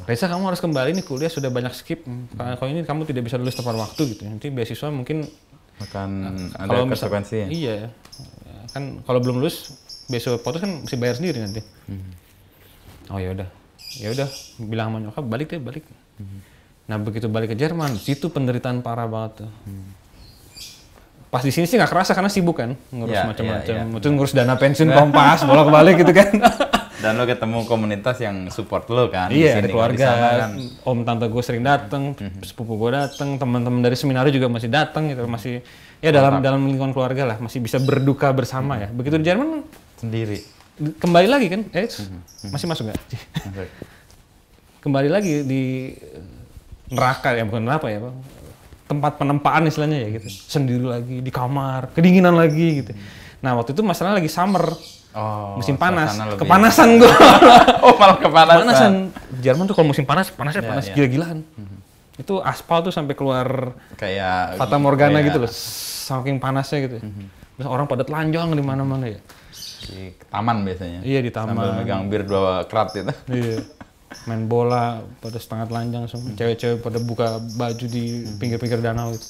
S1: Reza, kamu harus kembali nih kuliah, sudah banyak skip. Kalau ini kamu tidak bisa lulus tepat waktu gitu. Nanti beasiswa mungkin
S2: akan ada konsekuensi.
S1: Iya, kan kalau belum lulus, beasiswa potos kan mesti bayar sendiri nanti. Oh ya udah, bilang sama nyokap balik. Nah begitu balik ke Jerman, situ penderitaan parah banget tuh. Pas di sini sih nggak kerasa karena sibuk kan ngurus macam-macam, ngurus dana pensiun Kompas bolak-balik gitu kan.
S2: Dan lo ketemu komunitas yang support lo kan?
S1: Iya, ada keluarga, kan. Om tante gue sering datang, sepupu gue datang, teman-teman dari seminar juga masih datang gitu, masih ya dalam lingkungan keluarga lah, masih bisa berduka bersama ya. Begitu di Jerman
S2: sendiri,
S1: kembali lagi kan? Masih masuk nggak? Kembali lagi di neraka ya, bukan neraka ya, Bang. Tempat penempaan istilahnya ya gitu, sendiri lagi di kamar, kedinginan lagi gitu. Nah waktu itu masalahnya lagi summer, musim panas, kepanasan gue.
S2: Oh malah kepanasan.
S1: Jerman tuh kalau musim panas gila-gilaan. Itu aspal tuh sampai keluar
S2: kayak
S1: fata morgana gitu loh, saking panasnya gitu. Terus orang pada telanjang di mana-mana ya.
S2: Di taman biasanya.
S1: Iya di taman.
S2: Sambil megang bir 2 krat itu.
S1: Iya. Main bola pada setengah telanjang semua, cewek-cewek pada buka baju di pinggir-pinggir danau gitu.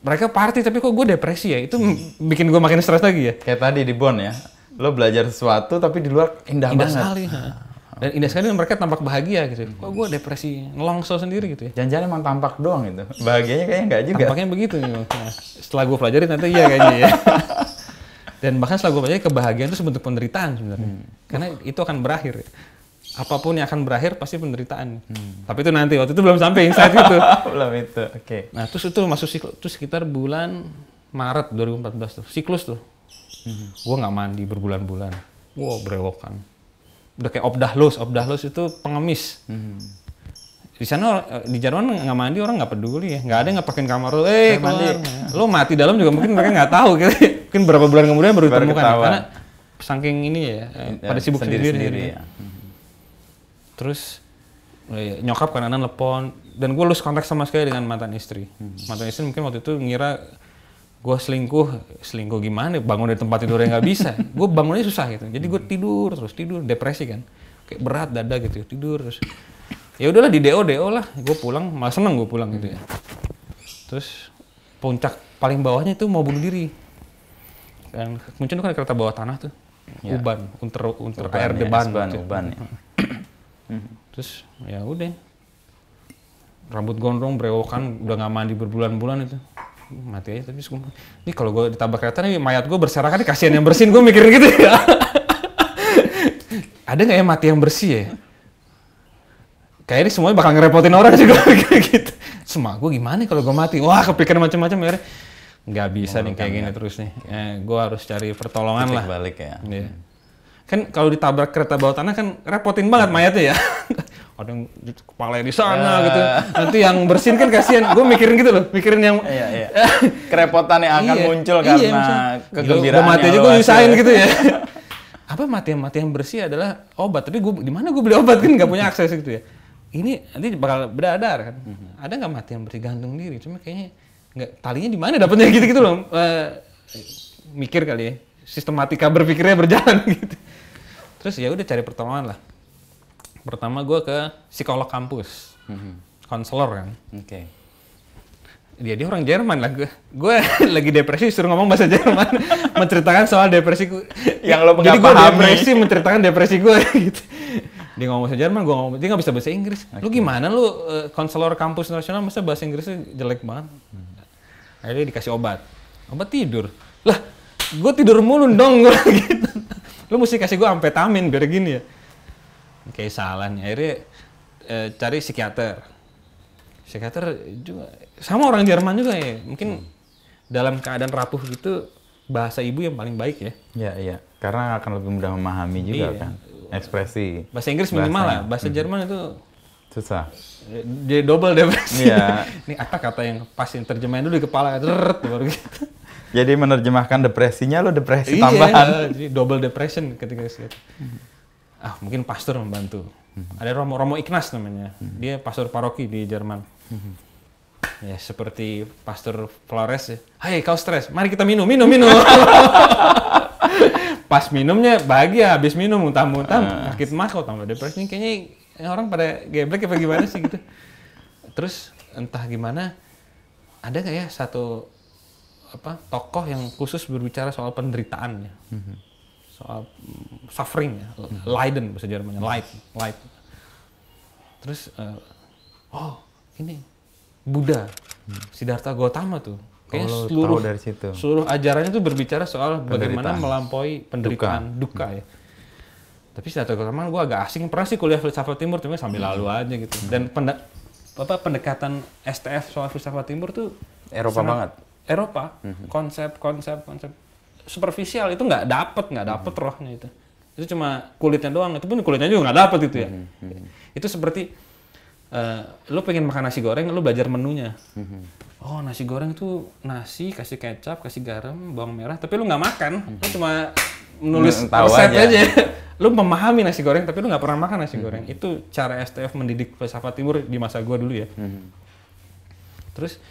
S1: Mereka party tapi kok gue depresi ya, itu bikin gue makin stres lagi ya.
S2: Kayak tadi di Bonn ya, lo belajar sesuatu tapi di luar indah banget.
S1: Sekali. Dan indah sekali mereka tampak bahagia gitu. Kok gue depresi, ngelongso sendiri gitu ya.
S2: Jangan-jangan emang tampak doang itu, bahagianya kayaknya enggak juga.
S1: Tampaknya begitu nih. Nah, setelah gue pelajari nanti iya kayaknya ya. Dan bahkan setelah gue pelajari kebahagiaan itu sebentuk penderitaan sebenarnya. Karena itu akan berakhir ya. Apapun yang akan berakhir pasti penderitaan. Tapi itu nanti, waktu itu belum sampai insight itu.
S2: Belum itu, oke.
S1: Nah terus itu masuk siklus, itu sekitar bulan Maret 2014 tuh, siklus tuh. Gue nggak mandi berbulan-bulan. Wow, berewokan. Udah kayak obdahlos itu pengemis. Di sana, di Jerman nggak mandi orang nggak peduli ya. Nggak ada yang ngepakin kamar lo, mandi. Lo mati dalam juga mungkin mereka nggak tahu. Mungkin berapa bulan kemudian baru ditemukan. Karena saking ini ya, pada sibuk sendiri ya. Terus nyokap kan telepon dan gue lose kontak sama sekali dengan mantan istri. Mantan istri mungkin waktu itu ngira gue selingkuh gimana? Bangun dari tempat tidur yang nggak bisa. Gue bangunnya susah gitu. Jadi gue tidur depresi kan, kayak berat dada gitu, tidur terus. Ya udahlah di DO lah. Gue pulang, malah seneng gue pulang gitu ya. Terus puncak paling bawahnya itu mau bunuh diri. Dan Munchen itu kan kereta bawah tanah tuh, U-Bahn, Unter ARD Bahn.
S2: U-Bahn ya.
S1: Terus ya udah rambut gondrong berewokan udah nggak mandi berbulan-bulan itu mati aja. Tapi ini kalau gue ditabrak kereta nih mayat gue berserakan nih, kasihan yang bersihin, gue mikirin gitu ya. Ada nggak ya mati yang bersih ya? Kayaknya semuanya bakal ngerepotin orang juga gitu. Semak gue gimana kalau gue mati? Wah kepikiran macam-macam ya. Nggak bisa nih kayak gini terus nih. Gue harus cari pertolongan lah.
S2: Balik ya.
S1: Kan kalau ditabrak kereta bawah tanah kan repotin banget mayatnya ya. Ada yang kepalanya di sana gitu. Nanti yang bersin kan kasihan. Gue mikirin gitu loh, mikirin yang
S2: kerepotan yang akan muncul karena kegembiraan.
S1: Mati aja gue nyusahin gitu ya. Apa mati yang bersih adalah obat. Tapi gue di mana gue beli obat kan nggak punya akses gitu ya. ini nanti bakal beradar kan. Ada nggak mati yang bersih gantung diri? Cuma kayaknya nggak, talinya di mana dapetnya gitu loh. Mikir kali ya, sistematika berpikirnya berjalan gitu. Terus ya udah cari pertolongan lah. Pertama gue ke psikolog kampus, konselor kan.
S2: Oke.
S1: Dia orang Jerman lah, gue lagi depresi suruh ngomong bahasa Jerman, menceritakan soal depresiku.
S2: Yang lo
S1: jadi gue
S2: pahami.
S1: depresi menceritakan depresi gue gitu. Dia ngomong bahasa Jerman, gue ngomong, dia nggak bisa bahasa Inggris. Lu gimana lu konselor kampus nasional masa bahasa Inggrisnya jelek banget? Akhirnya dikasih obat tidur. Lah, gue tidur mulu dong gue gitu. Lu mesti kasih gue amfetamin biar gini ya. Kayak salah nih. Akhirnya cari psikiater juga sama orang Jerman juga ya. Mungkin dalam keadaan rapuh gitu bahasa ibu yang paling baik ya.
S2: Iya. Karena akan lebih mudah memahami juga kan. Ekspresi.
S1: Bahasa Inggris minimal lah. Bahasa Jerman itu
S2: susah.
S1: Dia double depresi.
S2: Iya.
S1: Ini apa kata yang pas yang terjemahin dulu di kepala baru gitu.
S2: Jadi menerjemahkan depresinya lo depresi tambahan.
S1: Jadi double depression ketika itu. Mungkin pastor membantu. Ada Romo Ignas namanya. Dia pastor paroki di Jerman. Ya seperti Pastor Flores ya. Hai kau stres, mari kita minum. Pas minumnya bahagia, habis minum muntah-muntah, sakit mah kau tambah depresi. Kayaknya orang pada geblek apa gimana sih gitu. Terus entah gimana, ada nggak ya satu tokoh yang khusus berbicara soal penderitaan ya, soal suffering ya, Leiden bahasa Jermannya, light. Terus ini Buddha, Siddhartha Gautama tuh, kayaknya seluruh ajarannya tuh berbicara soal bagaimana melampaui penderitaan, duka ya. Tapi Siddhartha Gautama gue agak asing, pernah sih kuliah filsafat timur, cuma sambil lalu aja gitu. Dan pendekatan STF soal filsafat timur tuh
S2: Eropa banget.
S1: Eropa, konsep superficial itu nggak dapet rohnya itu. Itu cuma kulitnya doang, itu pun kulitnya juga nggak dapet itu ya. Itu seperti lu pengen makan nasi goreng, lu belajar menunya. Oh nasi goreng tuh nasi, kasih kecap, kasih garam, bawang merah, tapi lu nggak makan, lu cuma nulis resep aja. Lu memahami nasi goreng, tapi lu nggak pernah makan nasi goreng. Itu cara STF mendidik filsafat timur di masa gua dulu ya. Terus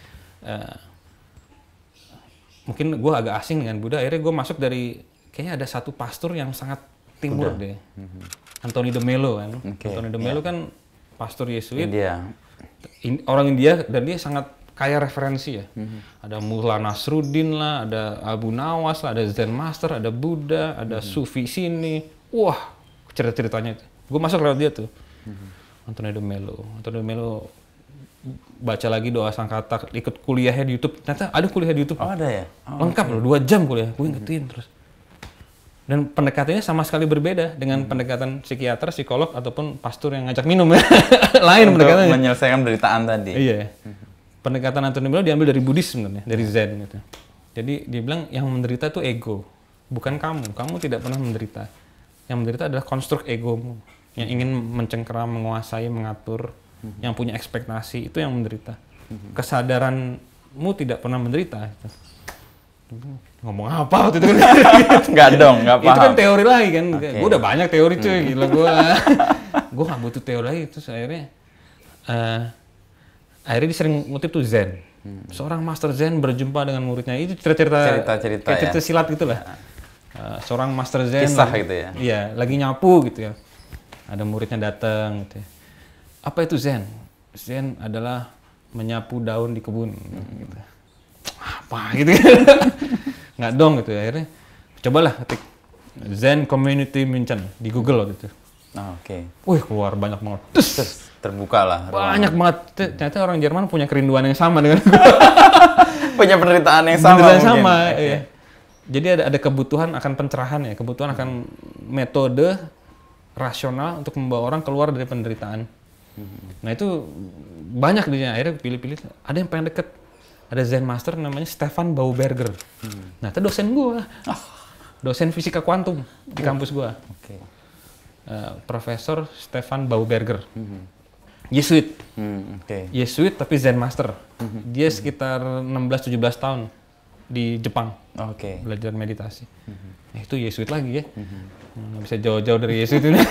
S1: mungkin gua agak asing dengan Buddha, akhirnya gua masuk dari, kayaknya ada satu pastor yang sangat timur deh. Anthony de Mello kan. Anthony de Mello kan pastor Yesuit, orang India, dan dia sangat kaya referensi ya. Ada Mullah Nasruddin lah, ada Abu Nawas lah, ada Zen Master, ada Buddha, ada Sufi sini. Wah, cerita-ceritanya itu. Gue masuk lewat dia tuh. Anthony de Mello baca lagi doa Sangkata, ikut kuliahnya di YouTube. Ternyata ada kuliah di YouTube.
S2: Oh, ada ya?
S1: Lengkap loh, 2 jam kuliah. Gue ngikutin terus. Dan pendekatannya sama sekali berbeda dengan pendekatan psikiater, psikolog, ataupun pastor yang ngajak minum ya. Lain pendekatannya.
S2: Menyelesaikan penderitaan tadi.
S1: Iya. Pendekatan Anthony Mello diambil dari Buddhis sebenarnya, dari Zen gitu. Jadi dia bilang yang menderita itu ego, bukan kamu. Kamu tidak pernah menderita. Yang menderita adalah konstruk egomu yang ingin mencengkeram, menguasai, mengatur, yang punya ekspektasi, itu yang menderita. Kesadaranmu tidak pernah menderita. Gitu. Ngomong apa waktu itu kan?
S2: Nggak dong, nggak paham.
S1: Itu kan teori lagi kan. Gue udah banyak teori cuy, gila gue nggak butuh teori lagi. Terus akhirnya dia sering ngutip tuh Zen. Seorang master Zen berjumpa dengan muridnya. Itu cerita kayak cerita silat gitu lah. Seorang master Zen
S2: kisah gitu ya.
S1: Iya, lagi nyapu gitu ya. Ada muridnya datang gitu ya. Apa itu Zen? Zen adalah menyapu daun di kebun gitu. Apa gitu kan. Nggak dong gitu ya. Akhirnya cobalah ketik Zen Community München di Google waktu itu.
S2: Oke.
S1: Wih, keluar banyak banget.
S2: Terus terbuka lah.
S1: Banyak banget. Ternyata orang Jerman punya kerinduan yang sama dengan
S2: punya penderitaan yang sama.
S1: Penderitaan sama, iya. Jadi ada kebutuhan akan pencerahan ya, kebutuhan akan metode rasional untuk membawa orang keluar dari penderitaan. Nah itu banyak dia, akhirnya pilih-pilih. Ada yang pengen deket. Ada Zen Master namanya Stefan Bauberger. Nah itu dosen gua. Dosen fisika kuantum di kampus gua. Profesor Stefan Bauberger. Yesuit. Yesuit tapi Zen Master. Dia sekitar 16-17 tahun di Jepang. Belajar meditasi. Itu Yesuit lagi ya. Nggak bisa jauh-jauh dari Yesuit ini.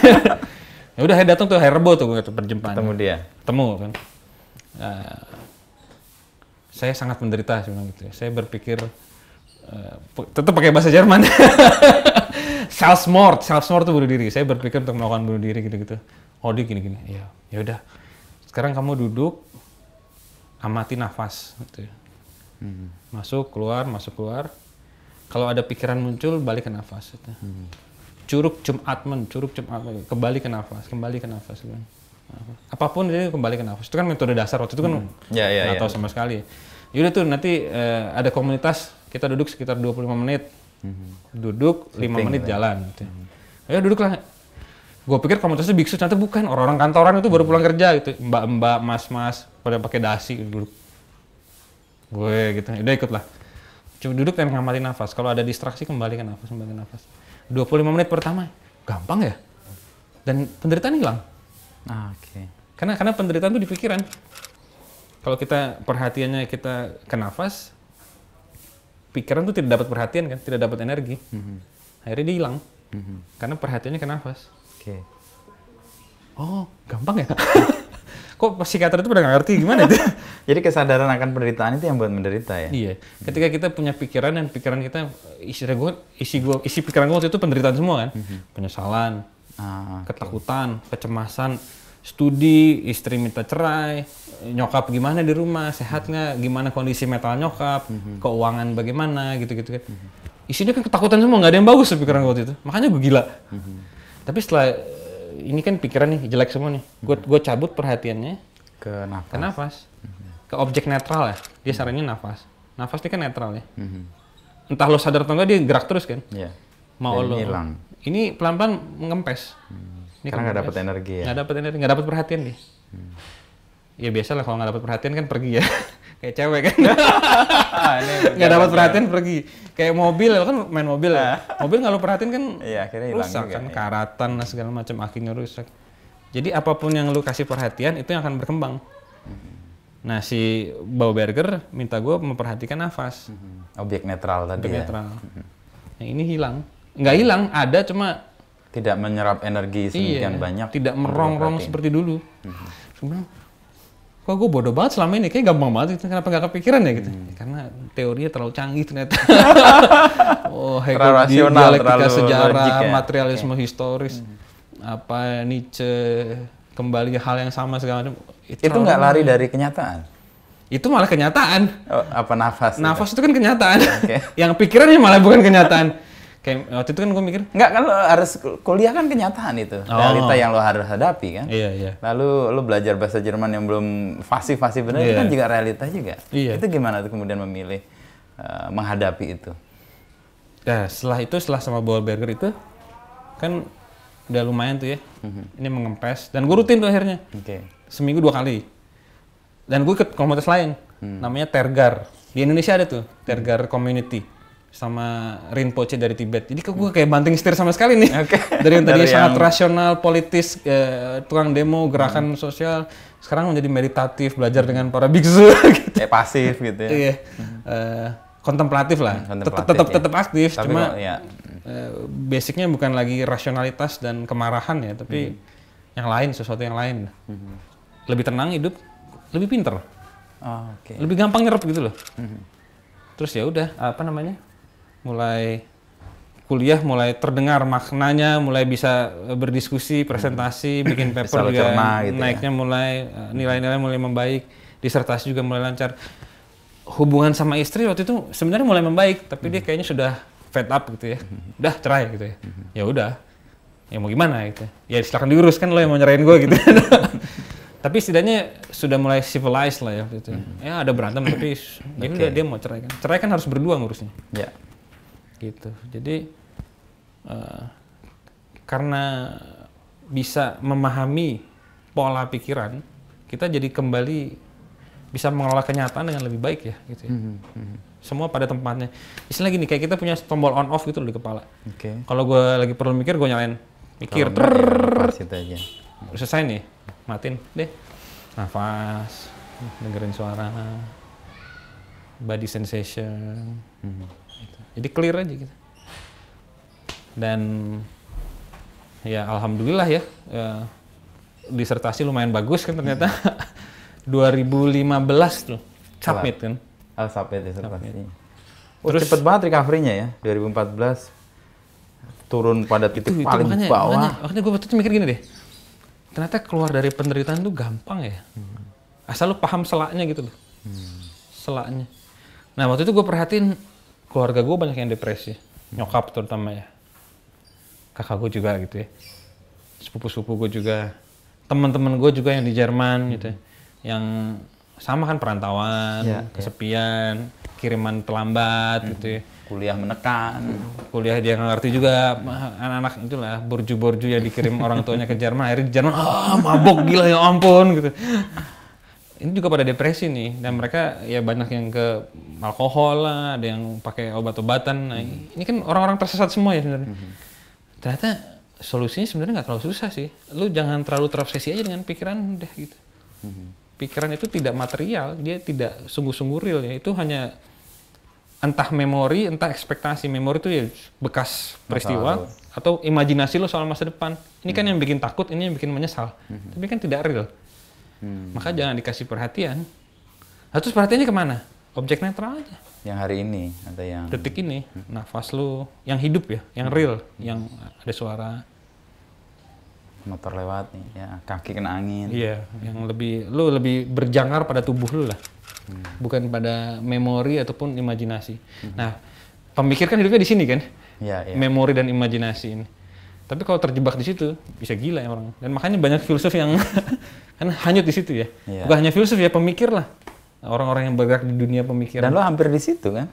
S1: Ya udah, datang tuh hari Rebo tuh gue perjumpaan.
S2: Ketemu dia.
S1: Ketemu kan. Saya sangat menderita sebenarnya gitu ya. Saya berpikir tetap pakai bahasa Jerman. Self-mord tuh bunuh diri. Saya berpikir untuk melakukan bunuh diri gitu-gitu. Oh, dia gini-gini. Iya, ya udah. Sekarang kamu duduk, amati nafas gitu ya. Masuk keluar. Kalau ada pikiran muncul, balik ke nafas gitu. Curug Jumatmen, kembali ke nafas gitu. Apapun itu kembali ke nafas. Itu kan metode dasar waktu itu kan nggak tahu sama sekali. Yaudah tuh nanti ada komunitas, kita duduk sekitar 25 menit. Duduk 5 menit jalan gitu. Ayo duduklah. Gue pikir komunitasnya biksu, ternyata bukan. Orang-orang kantoran itu baru pulang kerja gitu. Mbak-mbak, mas-mas, pada pakai dasi duduk. Gue gitu, udah ikut lah. Cuma duduk dan ngamati nafas. Kalau ada distraksi kembali ke nafas. 25 menit pertama, gampang ya. Dan penderitaan hilang.
S2: Oke.
S1: Karena penderitaan itu di pikiran. Kalau kita perhatiannya kita ke nafas, pikiran tuh tidak dapat perhatian kan, tidak dapat energi. Akhirnya dia hilang. Karena perhatiannya ke nafas.
S2: Oke.
S1: Oh, gampang ya? Kok psikiater itu pada nggak ngerti gimana itu?
S2: Jadi kesadaran akan penderitaan itu yang buat menderita ya?
S1: Iya. Ketika kita punya pikiran dan pikiran kita, isi pikiran gue waktu itu penderitaan semua kan? Penyesalan, ketakutan, kecemasan, studi, istri minta cerai, nyokap gimana di rumah, sehat nggak, gimana kondisi mental nyokap, keuangan bagaimana, gitu-gitu kan. Isinya kan ketakutan semua, nggak ada yang bagus pikiran gue waktu itu. Makanya gue gila. Tapi setelah ini kan pikiran nih jelek semua nih, gue cabut perhatiannya
S2: ke
S1: nafas, ke objek netral ya. Dia sarannya nafas. Nafas ini kan netral ya. Entah lo sadar atau enggak dia gerak terus kan.
S2: Iya.
S1: Mau lo
S2: hilang.
S1: Ini pelan-pelan mengempes. Ini
S2: karena nggak dapat energi ya.
S1: Nggak dapat energi, nggak dapat perhatian dia. Ya biasa lah kalau nggak dapat perhatian kan pergi ya. Kayak cewek kan. Nggak dapat perhatian pergi. Kayak mobil kan main mobil ya. Mobil nggak lo perhatiin kan
S2: akhirnya
S1: rusak kan, karatan lah segala macam, akhirnya rusak. Jadi apapun yang lu kasih perhatian itu yang akan berkembang. Nah si Bauberger minta gue memperhatikan nafas.
S2: Objek netral tadi
S1: Objek netral. Nah ini hilang. Nggak hilang, ada cuma
S2: tidak menyerap energi sedemikian banyak.
S1: Tidak merongrong seperti dulu. Sebenarnya kok gue bodoh banget selama ini, kayak gampang banget itu, kenapa nggak kepikiran ya gitu. Karena teorinya terlalu canggih ternyata.
S2: Terlalu rasional,
S1: dialektika sejarah,
S2: logik ya?
S1: materialisme historis, apa Nietzsche, kembali hal yang sama segala macam.
S2: Itu nggak lari dari kenyataan?
S1: Itu malah kenyataan.
S2: Apa nafas?
S1: Nafas itu kan kenyataan. Yang pikirannya malah bukan kenyataan. Kayak waktu itu kan gue mikir,
S2: nggak kan lo harus kuliah kan kenyataan itu, realita yang lo harus hadapi kan.
S1: Iya.
S2: Lalu lo belajar bahasa Jerman yang belum fasih benar itu kan juga realita juga. Itu gimana tuh kemudian memilih menghadapi itu?
S1: Nah setelah sama Bauberger itu kan udah lumayan tuh ya. Ini mengempes dan gue rutin tuh akhirnya. Seminggu 2 kali. Dan gue ikut komunitas lain, namanya Tergar. Di Indonesia ada tuh Tergar Community. Sama Rinpoche dari Tibet. Jadi kok gue kayak banting setir sama sekali nih. Dari yang tadinya sangat rasional, politis, tukang demo, gerakan sosial, sekarang menjadi meditatif, belajar dengan para biksu. Gitu.
S2: Kayak pasif gitu ya.
S1: Iya. Kontemplatif lah. Tetap aktif, tapi cuma basicnya bukan lagi rasionalitas dan kemarahan ya, tapi yang lain, sesuatu yang lain. Lebih tenang hidup, lebih pinter. Lebih gampang nyerap gitu loh. Terus ya udah, mulai kuliah, mulai terdengar maknanya, mulai bisa berdiskusi, presentasi, bikin paper juga gitu naiknya mulai, nilai-nilai mulai membaik, disertasi juga mulai lancar. Hubungan sama istri waktu itu sebenarnya mulai membaik, tapi dia kayaknya sudah fed up gitu ya, udah cerai gitu ya. Ya udah, ya mau gimana gitu. Ya silakan diurus kan, lo yang mau nyerahin gue gitu. Tapi setidaknya sudah mulai civilized lah ya waktu itu. Ya ada berantem tapi ya dia mau cerai kan. Cerai kan harus berdua ngurusnya.
S2: Ya.
S1: Gitu. Jadi karena bisa memahami pola pikiran, kita jadi kembali bisa mengelola kenyataan dengan lebih baik ya gitu ya. Semua pada tempatnya. Istilah gini, kayak kita punya tombol on off gitu loh di kepala. Kalau gue lagi perlu mikir, gue nyalain mikir. Selesai nih, matiin deh. Nafas, dengerin suara, body sensation. Jadi clear aja gitu. Dan ya alhamdulillah ya, disertasi lumayan bagus kan ternyata. 2015 tuh submit kan.
S2: Submit disertasi. Terus cepet banget recovery-nya ya. 2014 turun pada titik paling bawah.
S1: Makanya gue waktu itu mikir gini deh. Ternyata keluar dari penderitaan tuh gampang ya. Asal lu paham selaknya gitu loh. Selaknya. Nah waktu itu gue perhatiin keluarga gue banyak yang depresi. Nyokap terutama ya. Kakak gue juga gitu ya. Sepupu-sepupu gue juga. Teman-teman gue juga yang di Jerman gitu ya. Yang sama kan perantauan, kesepian, kiriman terlambat gitu ya.
S2: Kuliah menekan.
S1: Kuliah dia nggak ngerti juga, anak-anak itulah borju-borju yang dikirim orang tuanya ke Jerman, akhirnya di Jerman mabok gila ya ampun gitu. Ini juga pada depresi nih, dan mereka ya banyak yang ke alkohol lah, ada yang pakai obat-obatan. Nah, ini kan orang-orang tersesat semua ya sebenarnya. Ternyata solusinya sebenarnya nggak terlalu susah sih. Lu jangan terlalu terobsesi aja dengan pikiran udah gitu. Pikiran itu tidak material, dia tidak sungguh-sungguh real ya. Itu hanya entah memori, entah ekspektasi. Memori itu ya bekas peristiwa atau imajinasi lo soal masa depan. Ini kan yang bikin takut, ini yang bikin menyesal. Tapi kan tidak real. Maka jangan dikasih perhatian. Nah, terus perhatiannya kemana? Objek netral aja.
S2: Yang hari ini atau yang
S1: detik ini, nafas lo, yang hidup ya, yang real, yang ada suara.
S2: Motor lewat nih, ya kaki kena angin.
S1: Iya, yang lu lebih berjangkar pada tubuh lu lah, bukan pada memori ataupun imajinasi. Nah, pemikir kan hidupnya di sini kan, memori dan imajinasi ini. Tapi kalau terjebak di situ, bisa gila ya orang. Dan makanya banyak filsuf yang kan hanyut di situ ya. Bukan hanya filsuf ya, pemikir lah. Orang-orang yang bergerak di dunia pemikiran.
S2: Dan lo hampir di situ kan?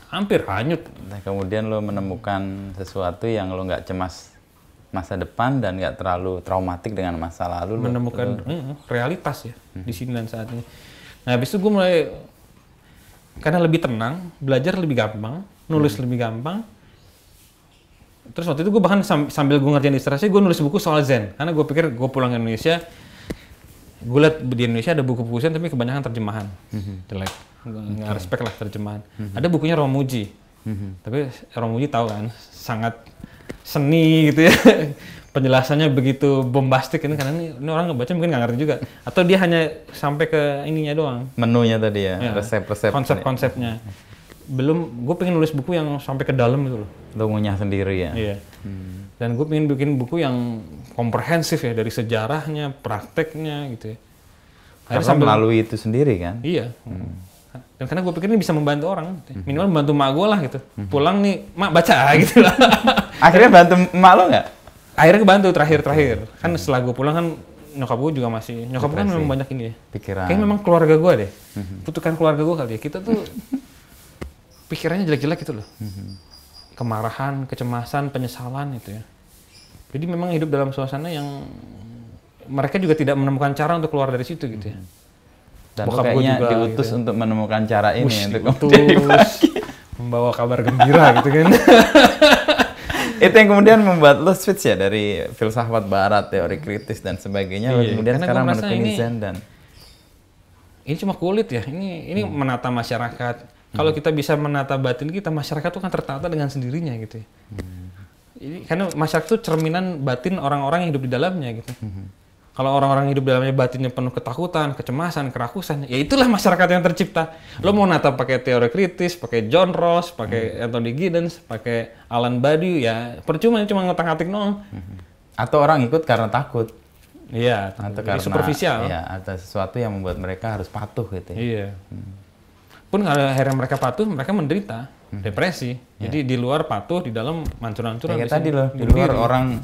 S1: Hampir hanyut.
S2: Nah, kemudian lo menemukan sesuatu yang lo nggak cemas masa depan dan nggak terlalu traumatik dengan masa lalu.
S1: Menemukan realitas ya di sini dan saat ini. Nah, habis itu gue mulai karena lebih tenang, belajar lebih gampang, nulis lebih gampang. Terus waktu itu gue bahkan sambil gue ngerjain disertasi, gue nulis buku soal Zen. Karena gue pikir gue pulang ke Indonesia, gue liat di Indonesia ada buku-buku Zen tapi kebanyakan terjemahan, jelek. Nggak respect lah terjemahan. Ada bukunya Romuji, tapi Romuji tahu kan, sangat seni gitu ya, penjelasannya begitu bombastik ini karena ini orang ngebaca mungkin nggak ngerti juga, atau dia hanya sampai ke ininya doang,
S2: menunya tadi ya, resep-resep,
S1: konsep-konsepnya. Belum, gue pengen nulis buku yang sampai ke dalam gitu loh.
S2: Lo ngunyah sendiri ya?
S1: Iya. Dan gue pengen bikin buku yang komprehensif ya, dari sejarahnya, prakteknya gitu ya.
S2: Karena melalui itu sendiri kan?
S1: Iya. Dan karena gue pikir ini bisa membantu orang, minimal membantu mak gue lah gitu. Pulang nih, mak baca gitu lah.
S2: Akhirnya bantu mak lo nggak?
S1: Akhirnya kebantu terakhir. Kan setelah gue pulang kan nyokap gue juga masih, nyokap gue kan memang banyak ini ya.
S2: Pikiran.
S1: Kayaknya memang keluarga gue deh. Kutukan keluarga gue kali ya. Kita tuh pikirannya jelek-jelek gitu loh. Kemarahan, kecemasan, penyesalan itu ya. Jadi memang hidup dalam suasana yang mereka juga tidak menemukan cara untuk keluar dari situ gitu ya.
S2: Dan lo kayaknya juga, diutus gitu, untuk menemukan cara ini untuk
S1: membawa kabar gembira gitu kan.
S2: Itu yang kemudian membuat lo switch ya dari filsafat barat, teori kritis dan sebagainya, kemudian sekarang menekuni Zen dan
S1: ini cuma kulit ya. Ini menata masyarakat. Kalau kita bisa menata batin kita, masyarakat tuh kan tertata dengan sendirinya gitu ya. Ini karena masyarakat itu cerminan batin orang-orang yang hidup di dalamnya gitu. Kalau orang-orang hidup dalamnya batinnya penuh ketakutan, kecemasan, kerakusan, ya itulah masyarakat yang tercipta. Lo mau nata pakai teori kritis, pakai John Rawls, pakai Anthony Giddens, pakai Alan Badiou, ya percuma cuma ngotak-ngatik doang.
S2: Atau orang ikut karena takut.
S1: Iya,
S2: atau karena superficial. Iya, ada sesuatu yang membuat mereka harus patuh gitu ya.
S1: Iya. Pun kalau akhirnya mereka patuh, mereka menderita depresi. Jadi di luar patuh, di dalam mancur-mancuran.
S2: Kayak tadi loh, di luar orang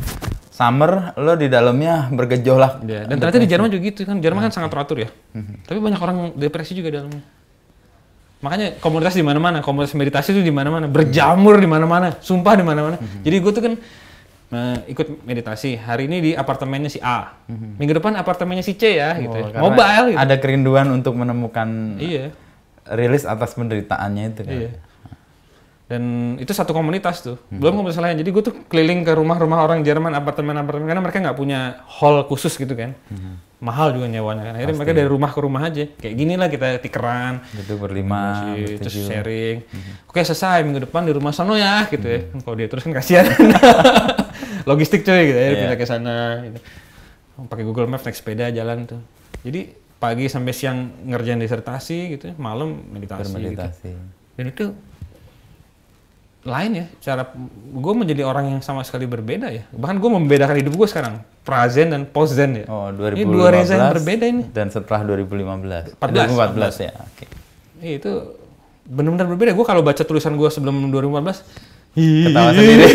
S2: summer, lo di dalamnya bergejolak.
S1: Ya, dan ternyata di Jerman juga gitu kan. Jerman kan sangat teratur ya. Tapi banyak orang depresi juga di dalamnya. Makanya komunitas di mana-mana, komunitas meditasi itu di mana-mana, berjamur di mana-mana, sumpah di mana-mana. Jadi gue tuh kan ikut meditasi. Hari ini di apartemennya si A. Minggu depan apartemennya si C ya gitu. Mobile gitu.
S2: Ada kerinduan untuk menemukan rilis atas penderitaannya itu kan. Iya.
S1: Dan itu satu komunitas tuh, belum komunitas lain. Jadi gue tuh keliling ke rumah-rumah orang Jerman, apartemen-apartemen, karena mereka nggak punya hall khusus gitu kan. Mahal juga nyewanya kan. Akhirnya mereka dari rumah ke rumah aja. Kayak gini lah kita tikeran.
S2: Gitu berlima,
S1: terus sharing. Oke selesai, minggu depan di rumah sono ya gitu ya. Kalau dia terus kan kasihan. Logistik coy gitu ya, pindah ke sana gitu. pakai Google Maps, naik sepeda jalan tuh. Jadi pagi sampai siang ngerjain disertasi gitu, malam meditasi.
S2: Bermeditasi.
S1: Gitu. Dan itu lain ya, cara gue menjadi orang yang sama sekali berbeda ya. Bahkan gue membedakan hidup gue sekarang, pra-zen dan post-zen ya.
S2: Oh, 2015.
S1: Ini dua reza yang berbeda ini.
S2: Dan setelah 2015.
S1: 2014
S2: ya, oke.
S1: Itu benar-benar berbeda. Gue kalau baca tulisan gue sebelum 2014,
S2: ketawa sendiri.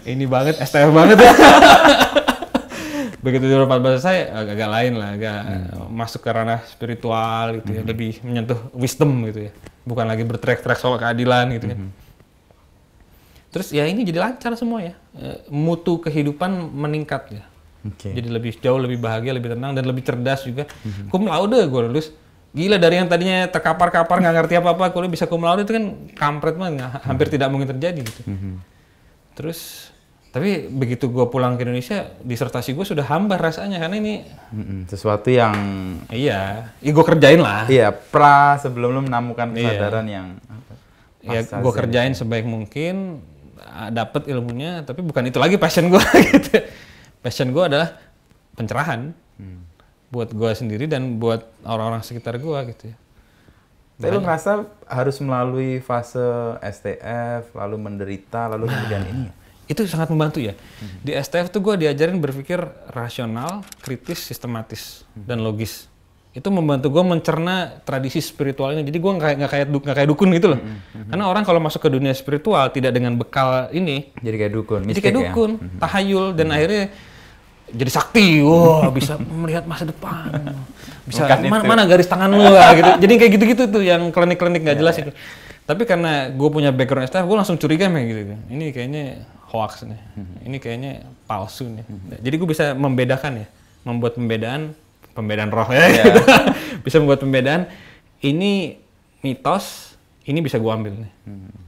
S1: Ini banget, STF banget ya. Begitu 2014 saya agak lain lah, agak masuk ke ranah spiritual gitu ya, lebih menyentuh wisdom gitu ya. Bukan lagi berteriak-teriak soal keadilan gitu kan. Terus ya ini jadi lancar semua ya. Mutu kehidupan meningkat ya. Jadi jauh lebih bahagia, lebih tenang dan lebih cerdas juga. Cum laude gue lulus. Gila, dari yang tadinya terkapar-kapar nggak ngerti apa-apa, kuliah bisa cum laude itu kan kampret banget, hampir tidak mungkin terjadi gitu. Terus tapi begitu gue pulang ke Indonesia, disertasi gue sudah hambar rasanya karena ini
S2: sesuatu yang
S1: gue kerjain lah.
S2: Iya, sebelum lu menemukan kesadaran yang
S1: ya gue kerjain sebaik mungkin, dapet ilmunya, tapi bukan itu lagi passion gue gitu. Passion gue adalah pencerahan buat gue sendiri dan buat orang-orang sekitar gue gitu ya.
S2: Tapi lu ngerasa harus melalui fase STF, lalu menderita, lalu kemudian ini ya?
S1: Itu sangat membantu ya. Di STF tuh gue diajarin berpikir rasional, kritis, sistematis, dan logis. Itu membantu gue mencerna tradisi spiritual ini. Jadi gue nggak kayak dukun gitu loh. Karena orang kalau masuk ke dunia spiritual tidak dengan bekal ini,
S2: jadi kayak dukun.
S1: Jadi kayak dukun, tahayul, dan akhirnya jadi sakti. Wah, bisa melihat masa depan. Bisa mana garis tangan lu lah gitu. Jadi kayak gitu-gitu tuh yang klinik-klinik nggak jelas itu. Tapi karena gue punya background STF, gue langsung curiga kayak gitu. Ini kayaknya hoax nih. Ini kayaknya palsu nih. Jadi gue bisa membedakan ya, membuat pembedaan roh ya. Gitu. Bisa membuat pembedaan. Ini mitos, ini bisa gue ambil nih.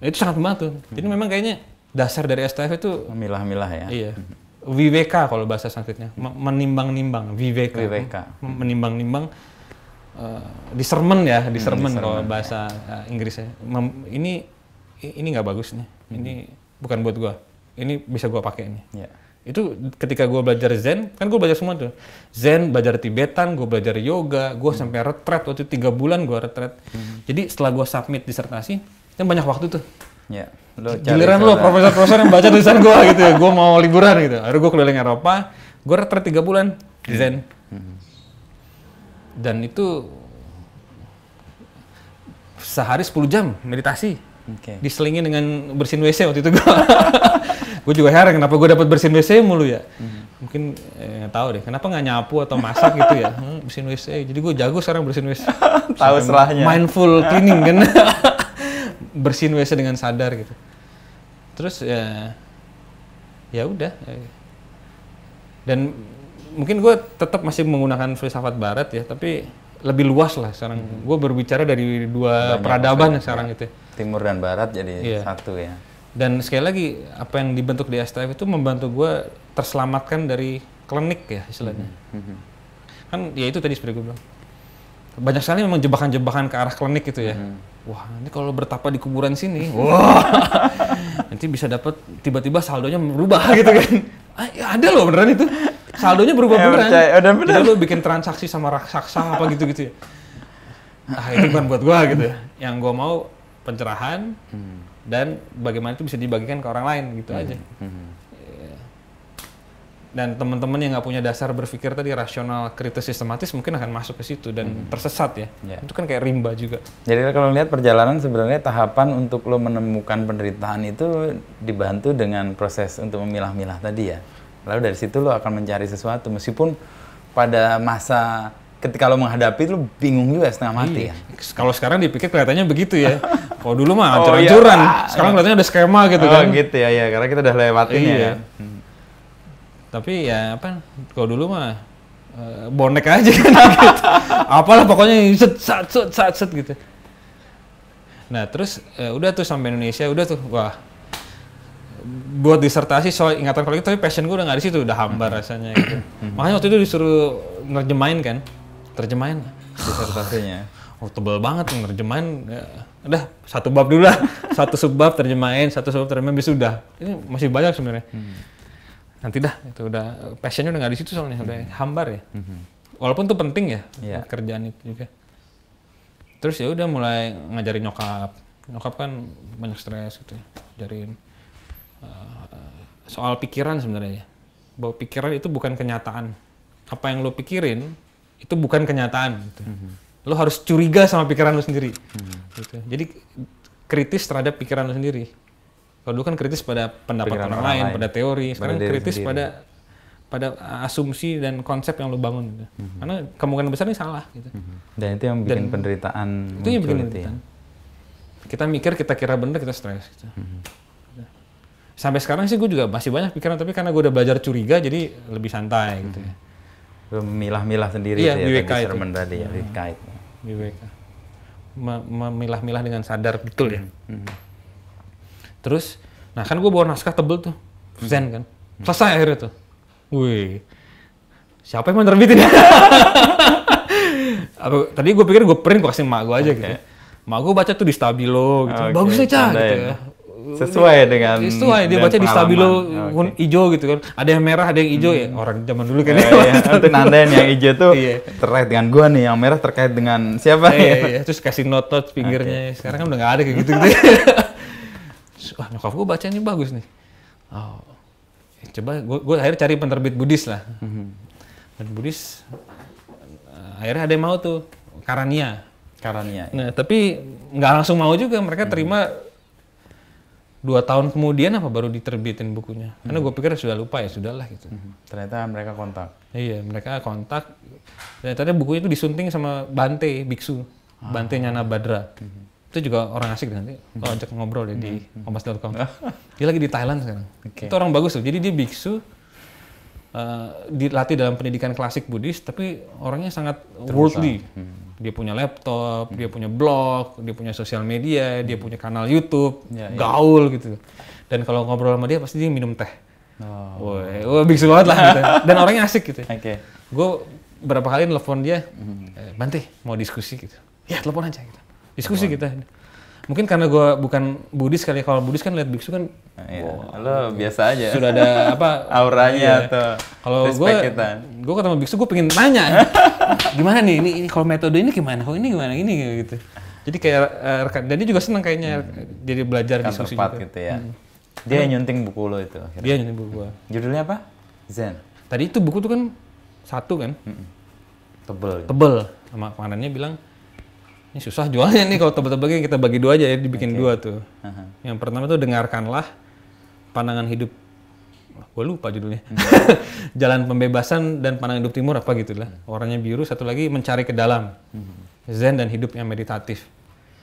S1: Itu sangat membantu. Jadi memang kayaknya dasar dari STF itu
S2: memilah-milah ya.
S1: Iya. Viveka kalau bahasa Sanskritnya, menimbang-nimbang. Viveka. Menimbang-nimbang. Discernment ya, discernment kalau bahasa Inggrisnya. Ini nggak bagus nih. Ini bukan buat gua. Ini bisa gua pakai nih. Yeah. Itu ketika gua belajar Zen, kan gua belajar semua tuh. Zen, belajar Tibetan, gua belajar yoga, gua sampai retret waktu 3 bulan gua retret. Jadi setelah gua submit disertasi, kan banyak waktu tuh.
S2: Ya.
S1: Giliran lo profesor-profesor yang baca tulisan gua gitu ya. Gua mau liburan gitu. Akhirnya gua keliling Eropa, gua retret 3 bulan di Zen. Dan itu sehari 10 jam meditasi. Diselingin dengan bersihin WC waktu itu gue juga heran kenapa gue dapat bersihin WC mulu ya. Mungkin tahu deh kenapa nggak nyapu atau masak gitu ya. Bersihin WC. Jadi gue jago sekarang bersihin WC.
S2: Tahu selahnya.
S1: Mindful cleaning kan. Bersihin WC dengan sadar gitu. Terus ya udah. Dan mungkin gue tetap masih menggunakan filsafat barat ya, tapi lebih luas lah sekarang. Gue berbicara dari dua peradaban yang sekarang itu.
S2: Timur dan barat jadi satu ya.
S1: Dan sekali lagi apa yang dibentuk di STF itu membantu gue terselamatkan dari klinik ya istilahnya. Kan ya itu tadi seperti gue bilang. Banyak sekali memang jebakan-jebakan ke arah klinik gitu ya. Wah, ini kalau bertapa di kuburan sini, wah, nanti bisa dapat tiba-tiba saldonya berubah gitu kan. Ya ada loh beneran itu. Saldonya berubah beneran. Jadi lo bikin transaksi sama raksasa apa gitu-gitu ya. Itu bukan buat gua gitu ya. Yang gua mau pencerahan dan bagaimana itu bisa dibagikan ke orang lain gitu aja. Dan teman-teman yang nggak punya dasar berpikir tadi rasional, kritis, sistematis mungkin akan masuk ke situ dan tersesat ya. Itu kan kayak rimba juga.
S2: Jadi kalau lihat perjalanan sebenarnya tahapan untuk lo menemukan penderitaan itu dibantu dengan proses untuk memilah-milah tadi ya. Lalu dari situ lo akan mencari sesuatu meskipun pada masa ketika lo menghadapi lo bingung juga setengah mati ya.
S1: Kalau sekarang dipikir kelihatannya begitu ya. Kalau dulu mah hancur-hancuran. Sekarang kelihatannya ada skema gitu kan.
S2: Oh gitu ya, karena kita udah lewatinnya ya.
S1: Tapi ya apa, kalau dulu mah bonek aja kan gitu. Apalah pokoknya set gitu. Nah terus udah tuh sampai Indonesia, udah tuh wah buat disertasi soal ingatan kolektif, tapi passion gue udah nggak di situ, udah hambar rasanya gitu. Makanya waktu itu disuruh nerjemahin kan, terjemahin
S2: disertasinya.
S1: Oh tebel banget nerjemahin, ya, udah satu bab dulu lah, satu subbab terjemahin, bisa udah. Ini masih banyak sebenarnya. nanti dah itu udah passionnya udah nggak di situ soalnya udah hambar ya. Walaupun itu penting ya kerjaan itu juga. Terus ya udah mulai ngajarin nyokap kan banyak stres gitu ya. Ajarin soal pikiran sebenarnya ya, bahwa pikiran itu bukan kenyataan. Apa yang lo pikirin itu bukan kenyataan gitu. Lo harus curiga sama pikiran lo sendiri gitu. Jadi kritis terhadap pikiran lo sendiri. Kalau dulu kan kritis pada pendapat orang lain, pada teori. Sekarang kritis pada asumsi dan konsep yang lo bangun gitu. Karena kemungkinan besar ini salah gitu.
S2: Dan itu yang bikin penderitaan.
S1: Itu yang bikin penderitaan. Kita mikir, kita kira bener, kita stres gitu. Sampai sekarang sih gue juga masih banyak pikiran, tapi karena gue udah belajar curiga jadi lebih santai gitu ya.
S2: Lo memilah-milah sendiri
S1: iya,
S2: sih
S1: ya,
S2: sermon tadi ya, Wika itu.
S1: Wika. Memilah-milah dengan sadar betul ya. Terus, nah kan gue bawa naskah tebel tuh, Zen kan. Selesai akhirnya tuh. Wih, siapa yang mau nerbitin? Tadi gue pikir gue print, gue kasih emak gue aja gitu. Emak gue baca tuh di Stabilo gitu. Bagus nih, Cah gitu ya.
S2: Sesuai dengan
S1: dia baca di Stabilo hijau gitu kan. Ada yang merah, ada yang hijau ya. Orang zaman dulu kan.
S2: Itu nandain yang hijau tuh terkait dengan gua nih, yang merah terkait dengan siapa?
S1: Iya. Terus kasih note pinggirnya. Sekarang kan udah nggak ada kayak gitu. Wah, nyokap gua baca ini bagus nih. Oh, coba gua akhirnya cari penerbit Buddhis lah. Dan Buddhis akhirnya ada yang mau tuh Karania. Nah, tapi nggak langsung mau juga, mereka terima 2 tahun kemudian apa baru diterbitin bukunya. Karena gue pikir sudah lupa ya, sudahlah gitu.
S2: Ternyata mereka kontak.
S1: Iya, mereka kontak. Dan ternyata bukunya itu disunting sama Bante Biksu, Bante Nyana Badra. Itu juga orang asik nanti. Lo ajak ngobrol deh di kompas.com. Dia lagi di Thailand sekarang. Itu orang bagus tuh. Jadi dia biksu, dilatih dalam pendidikan klasik Buddhis, tapi orangnya sangat worldly. Dia punya laptop, dia punya blog, dia punya sosial media, dia punya kanal YouTube, gaul gitu. Dan kalau ngobrol sama dia pasti dia minum teh. Wah, biksu banget lah gitu. Dan orangnya asik gitu. Gue berapa kali nelfon dia, Bante mau diskusi gitu. Ya telepon aja gitu. Diskusi kita. Mungkin karena gue bukan Buddhis kali ya. Kalau Buddhis kan lihat biksu kan,
S2: lo biasa aja.
S1: Sudah ada apa
S2: auranya atau
S1: kalau gue ketemu biksu gue pengen tanya, gimana nih ini kalau metode ini gimana, kalau ini gimana ini gitu. Jadi kayak rekan, dan dia juga senang kayaknya jadi belajar diskusi juga.
S2: Gitu ya. Dia nyunting buku lo itu. Akhirnya.
S1: Dia nyunting buku gue.
S2: Judulnya apa? Zen.
S1: Tadi itu buku tuh kan satu kan, tebel. Sama penganannya bilang, ini susah jualnya nih kalau tebel-tebelnya kita bagi 2 aja ya, dibikin 2 tuh. Yang pertama tuh dengarkanlah pandangan hidup, gue lupa judulnya. Jalan Pembebasan dan Pandangan Hidup Timur apa gitu lah. Warnanya biru, satu lagi Mencari ke Dalam. Zen dan Hidup yang Meditatif.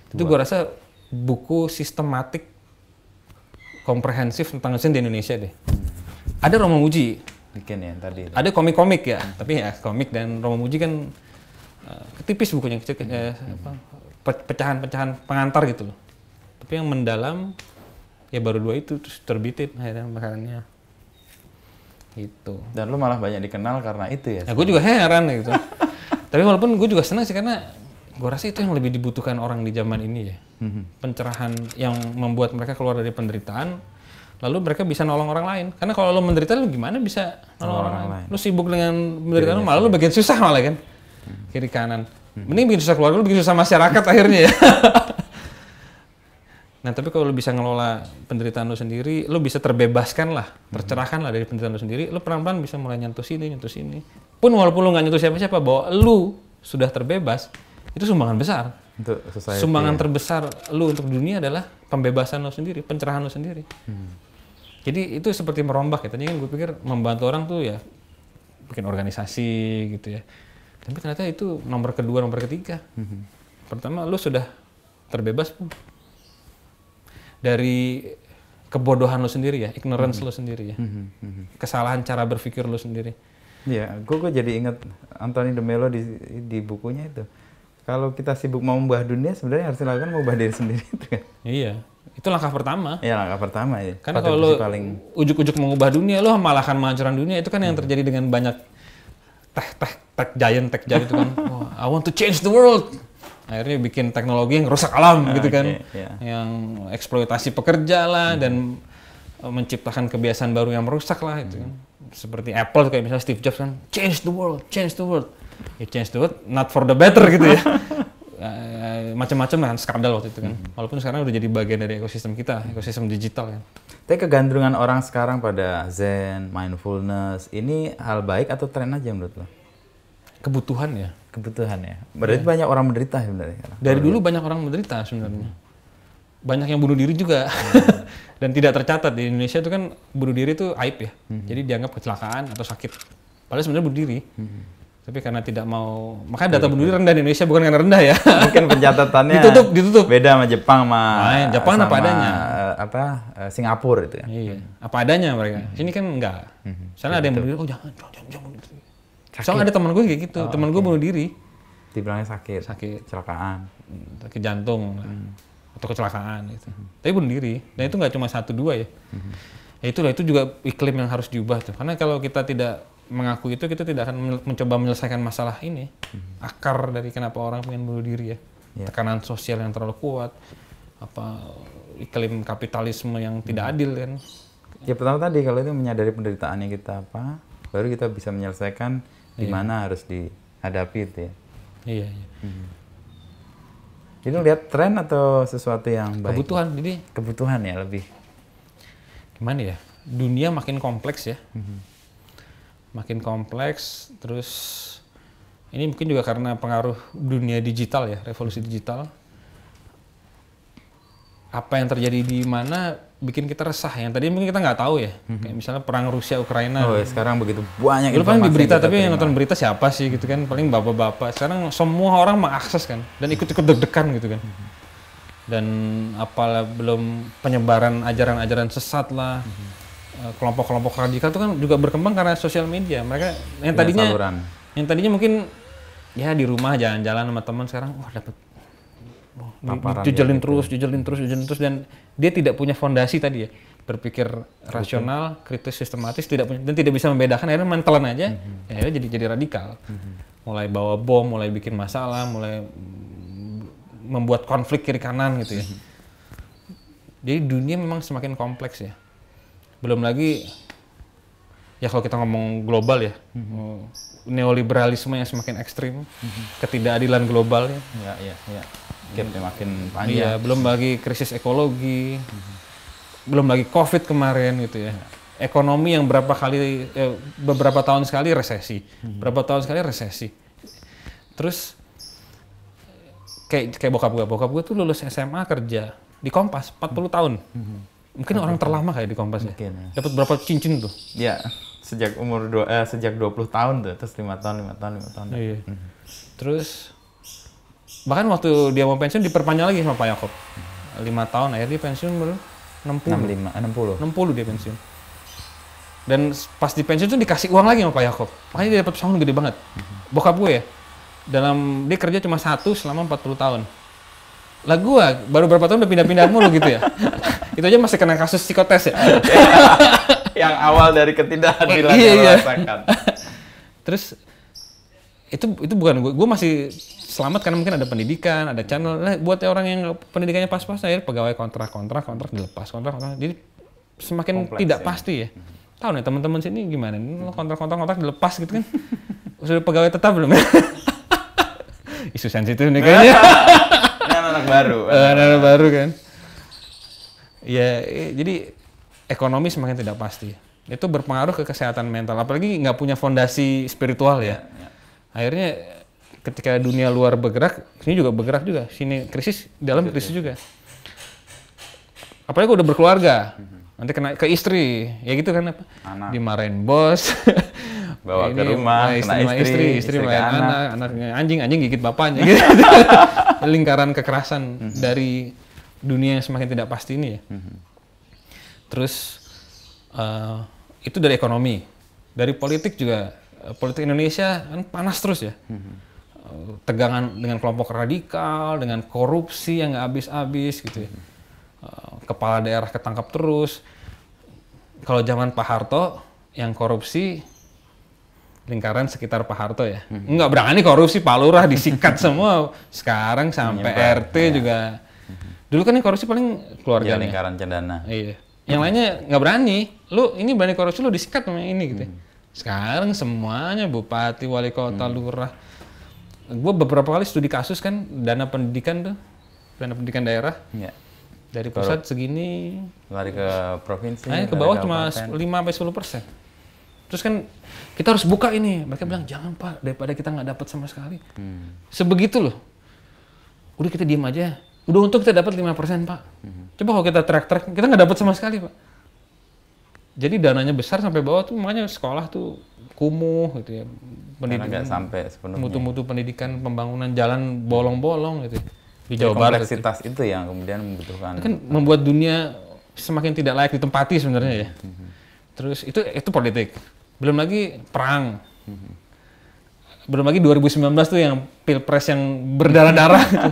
S1: Itu gue rasa buku sistematik komprehensif tentang Zen di Indonesia deh. Ada Romo Muji.
S2: Bikin ya tadi.
S1: Ada komik-komik ya, tapi ya komik dan Romo Muji kan ketipis bukunya, kecil, pecahan-pecahan pengantar gitu loh. Tapi yang mendalam ya baru 2 itu, terus terbitin akhirnya makanannya gitu.
S2: Dan lu malah banyak dikenal karena itu ya?
S1: Nah, gue juga heran gitu. Tapi walaupun gue juga senang sih, karena gue rasa itu yang lebih dibutuhkan orang di zaman ini ya. Pencerahan yang membuat mereka keluar dari penderitaan, lalu mereka bisa nolong orang lain. Karena kalau lo menderita, lo gimana bisa nolong orang lain? Lo sibuk dengan penderitaan, malah lo bagian susah malah kan. Kiri kanan. Mending bikin susah keluarga, lu bikin susah masyarakat akhirnya ya. Nah, tapi kalau lu bisa ngelola penderitaan lu sendiri, lu bisa terbebaskan lah, tercerahkan lah dari penderitaan lu sendiri, lu pelan-pelan bisa mulai nyentuh sini. Pun walaupun lu nggak nyentuh siapa-siapa, bahwa lu sudah terbebas, itu sumbangan besar.
S2: Untuk society.
S1: Sumbangan terbesar lu untuk dunia adalah pembebasan lu sendiri, pencerahan lu sendiri. Jadi itu seperti merombak ya. Tadinya kan gue pikir membantu orang tuh ya bikin organisasi gitu ya. Tapi ternyata itu nomor kedua, nomor ketiga. Pertama, lu sudah terbebas pun dari kebodohan lu sendiri ya, ignorance lu sendiri ya, kesalahan cara berpikir lu sendiri.
S2: Iya, gue jadi ingat Anthony de Mello di bukunya itu. Kalau kita sibuk mau mengubah dunia, sebenarnya harus dilakukan mengubah diri sendiri itu kan.
S1: Iya, itu langkah pertama.
S2: Iya, langkah pertama ya.
S1: Karena kalau lu ujuk-ujuk mengubah dunia, lu malah akan menghancurkan dunia. Itu kan yang terjadi dengan banyak tech giant itu kan. Oh, I want to change the world. Akhirnya bikin teknologi yang rusak alam gitu kan. Yang eksploitasi pekerja lah dan menciptakan kebiasaan baru yang merusak lah itu kan. Seperti Apple kayak misalnya Steve Jobs kan, change the world. Ya change the world, not for the better gitu ya. Macam-macam lah kan, skandal waktu itu kan. Walaupun sekarang udah jadi bagian dari ekosistem kita, ekosistem digital kan.
S2: Tapi kegantungan orang sekarang pada Zen, mindfulness, ini hal baik atau tren aja menurut lo?
S1: Kebutuhan ya.
S2: Kebutuhan ya. Berarti banyak orang menderita sebenarnya.
S1: Dari dulu banyak orang menderita sebenarnya. Banyak yang bunuh diri juga. Dan tidak tercatat di Indonesia itu kan bunuh diri itu aib ya. Jadi dianggap kecelakaan atau sakit. Padahal sebenarnya bunuh diri. Tapi karena tidak mau, makanya data bunuh diri rendah di Indonesia bukan karena rendah ya.
S2: Mungkin pencatatannya
S1: ditutup.
S2: Beda sama Jepang sama
S1: Jepang apa adanya.
S2: Singapura itu ya.
S1: Iya. Apa adanya mereka. Sini kan enggak. Soalnya ada yang bunuh diri, oh jangan bunuh diri. Soalnya ada teman gue kayak gitu, teman gue bunuh diri.
S2: Dibilangnya sakit. Kecelakaan.
S1: Sakit jantung atau kecelakaan gitu. Tapi bunuh diri. Dan itu nggak cuma 1-2 ya. Ya itulah, itu juga iklim yang harus diubah tuh. Karena kalau kita tidak mengaku itu, kita tidak akan mencoba menyelesaikan masalah ini. Akar dari kenapa orang pengen bunuh diri ya. Tekanan sosial yang terlalu kuat, iklim kapitalisme yang tidak adil kan.
S2: Ya pertama tadi kalau itu menyadari penderitaannya kita apa, baru kita bisa menyelesaikan di mana harus dihadapi itu ya. Iya. Jadi lihat tren atau sesuatu yang baik?
S1: Kebutuhan, jadi
S2: kebutuhan ya lebih.
S1: Gimana ya? Dunia makin kompleks ya. Makin kompleks, terus ini mungkin juga karena pengaruh dunia digital ya, revolusi digital. Apa yang terjadi di mana bikin kita resah, yang tadi mungkin kita nggak tahu ya. Kayak misalnya perang Rusia-Ukraina.
S2: Oh ya, sekarang begitu banyak
S1: informasi. Lu paling di berita, tapi yang nonton berita siapa sih gitu kan, paling bapak-bapak. Sekarang semua orang mengakses kan, dan ikut-ikut deg-degan gitu kan. Dan apalah belum penyebaran ajaran-ajaran sesat lah. Kelompok-kelompok radikal itu kan juga berkembang karena sosial media. Mereka yang tadinya mungkin ya di rumah jalan-jalan sama teman, sekarang wah dapat jujelin terus dan dia tidak punya fondasi tadi ya, berpikir rasional, kritis, sistematis, tidak punya, dan tidak bisa membedakan, akhirnya mentelan aja, akhirnya jadi radikal. Mulai bawa bom, mulai bikin masalah, mulai membuat konflik kiri kanan gitu ya. Jadi dunia memang semakin kompleks ya. Belum lagi ya kalau kita ngomong global ya, neoliberalisme yang semakin ekstrim, ketidakadilan global ya.
S2: Iya. Gapnya makin panjang.
S1: Iya, belum lagi krisis ekologi, belum lagi COVID kemarin gitu ya. Ekonomi yang beberapa tahun sekali resesi, Terus kayak bokap gue tuh lulus SMA kerja di Kompas 40 tahun. Mungkin orang terlama kayak di Kompas ya. Dapat berapa cincin tuh?
S2: Ya, sejak sejak 20 tahun tuh, terus 5 tahun.
S1: Iya. Terus bahkan waktu dia mau pensiun diperpanjang lagi sama Pak Yakob. 5 tahun, akhirnya dia pensiun baru 60 dia pensiun. Dan pas di pensiun tuh dikasih uang lagi sama Pak Yakob. Makanya dia dapat pesangon gede banget. Bokap gue ya, dia kerja cuma 1 selama 40 tahun. Lah gue baru berapa tahun udah pindah-pindah mulu gitu ya. Itu aja masih kena kasus psikotes ya.
S2: Yang awal dari ketidakadilan yang lo rasakan.
S1: Terus itu bukan gue masih selamat karena mungkin ada pendidikan, ada channel. Nah, buat orang yang pendidikannya pas-pas, akhirnya pegawai kontrak dilepas, kontrak. Jadi semakin kompleks, tidak pasti ya. Tahu nih teman-teman sini gimana? Lo kontrak dilepas gitu kan? Sudah pegawai tetap belum ya? Isu sensitif nih kayaknya.
S2: Anak baru.
S1: Anak baru kan. Ya, jadi ekonomi semakin tidak pasti. Itu berpengaruh ke kesehatan mental. Apalagi nggak punya fondasi spiritual ya. Akhirnya ketika dunia luar bergerak, sini juga bergerak juga. Sini krisis, dalam krisis juga. Apalagi udah berkeluarga, nanti kena ke istri, ya gitu kan apa?
S2: Anak.
S1: Dimarahin bos,
S2: bawa ke rumah, kena istri
S1: anak, anaknya anjing gigit bapaknya. Gitu. Lingkaran kekerasan dari dunia yang semakin tidak pasti ini ya. Terus itu dari ekonomi, dari politik juga. Politik Indonesia kan panas terus ya. Tegangan dengan kelompok radikal, dengan korupsi yang nggak habis-habis gitu ya. Kepala daerah ketangkap terus. Kalau zaman Pak Harto, yang korupsi lingkaran sekitar Pak Harto ya. Nggak berani korupsi, Pak Lurah disikat semua. Sekarang sampai RT juga. Dulu kan yang korupsi paling keluarga.
S2: Ya, lingkaran cendana.
S1: Iya. Yang lainnya nggak berani. Lu ini berani korupsi, lu disikat sama ini gitu. Sekarang semuanya bupati, wali kota, lurah. Gue beberapa kali studi kasus kan, dana pendidikan daerah.
S2: Iya.
S1: Dari pusat segini,
S2: lari ke provinsi.
S1: ke bawah cuma 5-10%. Terus kan kita harus buka ini. Mereka bilang jangan Pak, daripada kita nggak dapat sama sekali. Sebegitu loh. Udah kita diem aja. Udah untung kita dapat 5% Pak. Coba kalau kita track, kita nggak dapat sama sekali Pak. Jadi dananya besar sampai bawah tuh, makanya sekolah tuh kumuh gitu ya.
S2: Pendidikan nggak sampai sepenuhnya.
S1: Mutu-mutu pendidikan, pembangunan jalan bolong-bolong gitu. Di Jawa Barat.
S2: Kompleksitas itu yang kemudian membutuhkan.
S1: Kan membuat dunia semakin tidak layak ditempati sebenarnya ya. Terus itu politik. Belum lagi perang. Belum lagi 2019 tuh yang pilpres yang berdarah-darah. Gitu.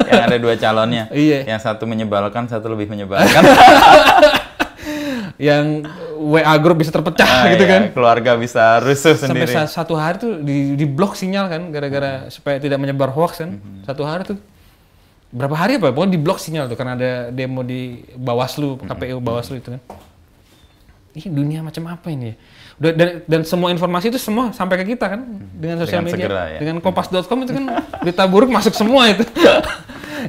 S2: Yang ada 2 calonnya.
S1: Iya.
S2: Yang satu menyebalkan, satu lebih menyebalkan.
S1: Yang WA grup bisa terpecah gitu kan.
S2: Keluarga bisa rusuh sendiri.
S1: Sampai satu hari tuh di blok sinyal kan, gara-gara supaya tidak menyebar hoax kan. Satu hari tuh, berapa hari apa? Pokoknya di blok sinyal tuh, karena ada demo di Bawaslu, KPU Bawaslu itu kan. Ini dunia macam apa ini ya? Dan semua informasi itu semua sampai ke kita kan, dengan sosial media.
S2: Segera, ya.
S1: Dengan kompas.com itu kan berita buruk masuk semua itu.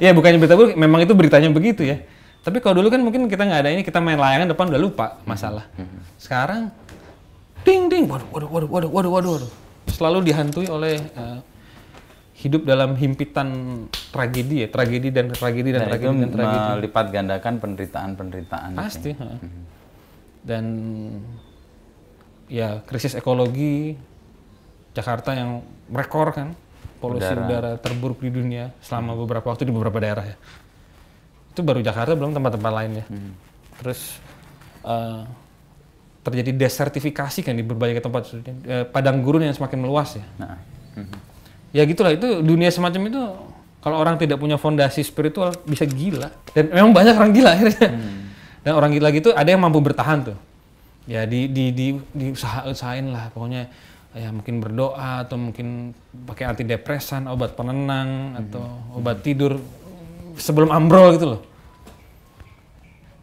S1: Ya bukannya berita buruk, memang itu beritanya begitu ya. Tapi kalau dulu kan mungkin kita nggak ada ini, kita main layangan depan udah lupa masalah. Sekarang, ding, waduh. Selalu dihantui oleh hidup dalam himpitan tragedi ya, tragedi dan tragedi.
S2: Melipat gandakan penderitaan.
S1: Pasti. Dan ya krisis ekologi, Jakarta yang rekor kan, polusi udara terburuk di dunia selama beberapa waktu di beberapa daerah ya. Itu baru Jakarta, belum tempat-tempat lainnya. Terus terjadi desertifikasi kan di berbagai tempat, padang gurun yang semakin meluas ya. Ya gitulah, itu dunia semacam itu kalau orang tidak punya fondasi spiritual bisa gila. Dan memang banyak orang gila akhirnya. Dan orang gila gitu ada yang mampu bertahan tuh. Ya usahain lah pokoknya, ya mungkin berdoa atau mungkin pakai antidepresan, obat penenang atau obat tidur sebelum ambrol gitu loh.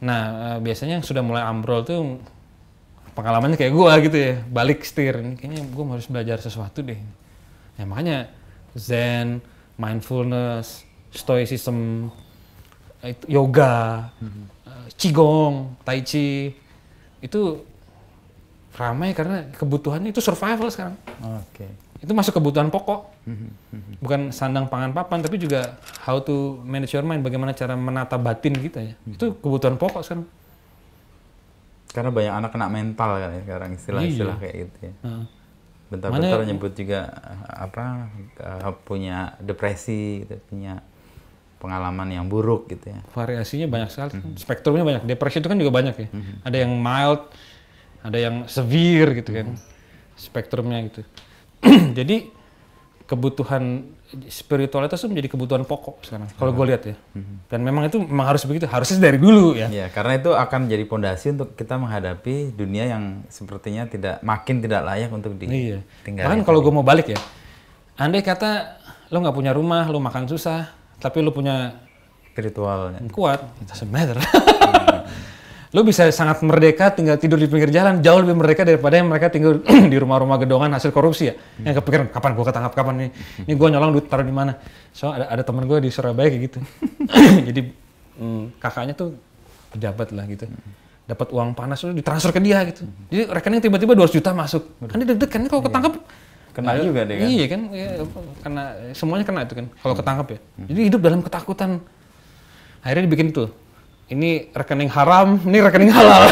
S1: Nah, biasanya yang sudah mulai ambrol tuh pengalamannya kayak gua gitu ya, balik setir. Kayaknya gua harus belajar sesuatu deh. Ya makanya Zen, mindfulness, stoicism, yoga, qigong, tai chi, itu ramai karena kebutuhannya itu survival sekarang. Itu masuk kebutuhan pokok. Bukan sandang pangan papan, tapi juga how to manage your mind, bagaimana cara menata batin kita ya. Itu kebutuhan pokok sekarang.
S2: Karena banyak anak kena mental kan ya sekarang, istilah-istilah kayak gitu ya. Bentar-bentar nyebut juga punya depresi gitu, punya pengalaman yang buruk gitu ya. Variasinya
S1: banyak sekali, spektrumnya banyak. Depresi itu kan juga banyak ya. Ada yang mild, ada yang severe gitu kan. Spektrumnya gitu. Jadi kebutuhan spiritualitas itu menjadi kebutuhan pokok sekarang. Kalau gue lihat ya. Dan memang itu harus begitu. Harusnya dari dulu ya.
S2: Iya, karena itu akan menjadi pondasi untuk kita menghadapi dunia yang sepertinya makin tidak layak untuk ditinggali.
S1: Bahkan kalau gue mau balik ya, andai kata lo nggak punya rumah, lo makan susah, tapi lo punya
S2: spiritual
S1: yang kuat, it doesn't matter. Lo bisa sangat merdeka tinggal tidur di pinggir jalan, jauh lebih merdeka daripada yang mereka tinggal di rumah-rumah gedongan hasil korupsi ya. Yang kepikiran kapan gue ketangkap, kapan nih, ini gue nyolong duit taruh di mana. So ada teman gue di Surabaya kayak gitu. Jadi kakaknya tuh pejabat lah gitu. Dapat uang panas itu ditransfer ke dia gitu. Jadi rekening tiba-tiba 200 juta masuk. Kan dia deg-degan kalau ketangkap.
S2: Kena juga deh kan.
S1: Iya kan, ya, karena semuanya kena itu kan kalau ketangkap ya. Jadi hidup dalam ketakutan. Akhirnya dibikin tuh. Ini rekening haram, ini rekening halal.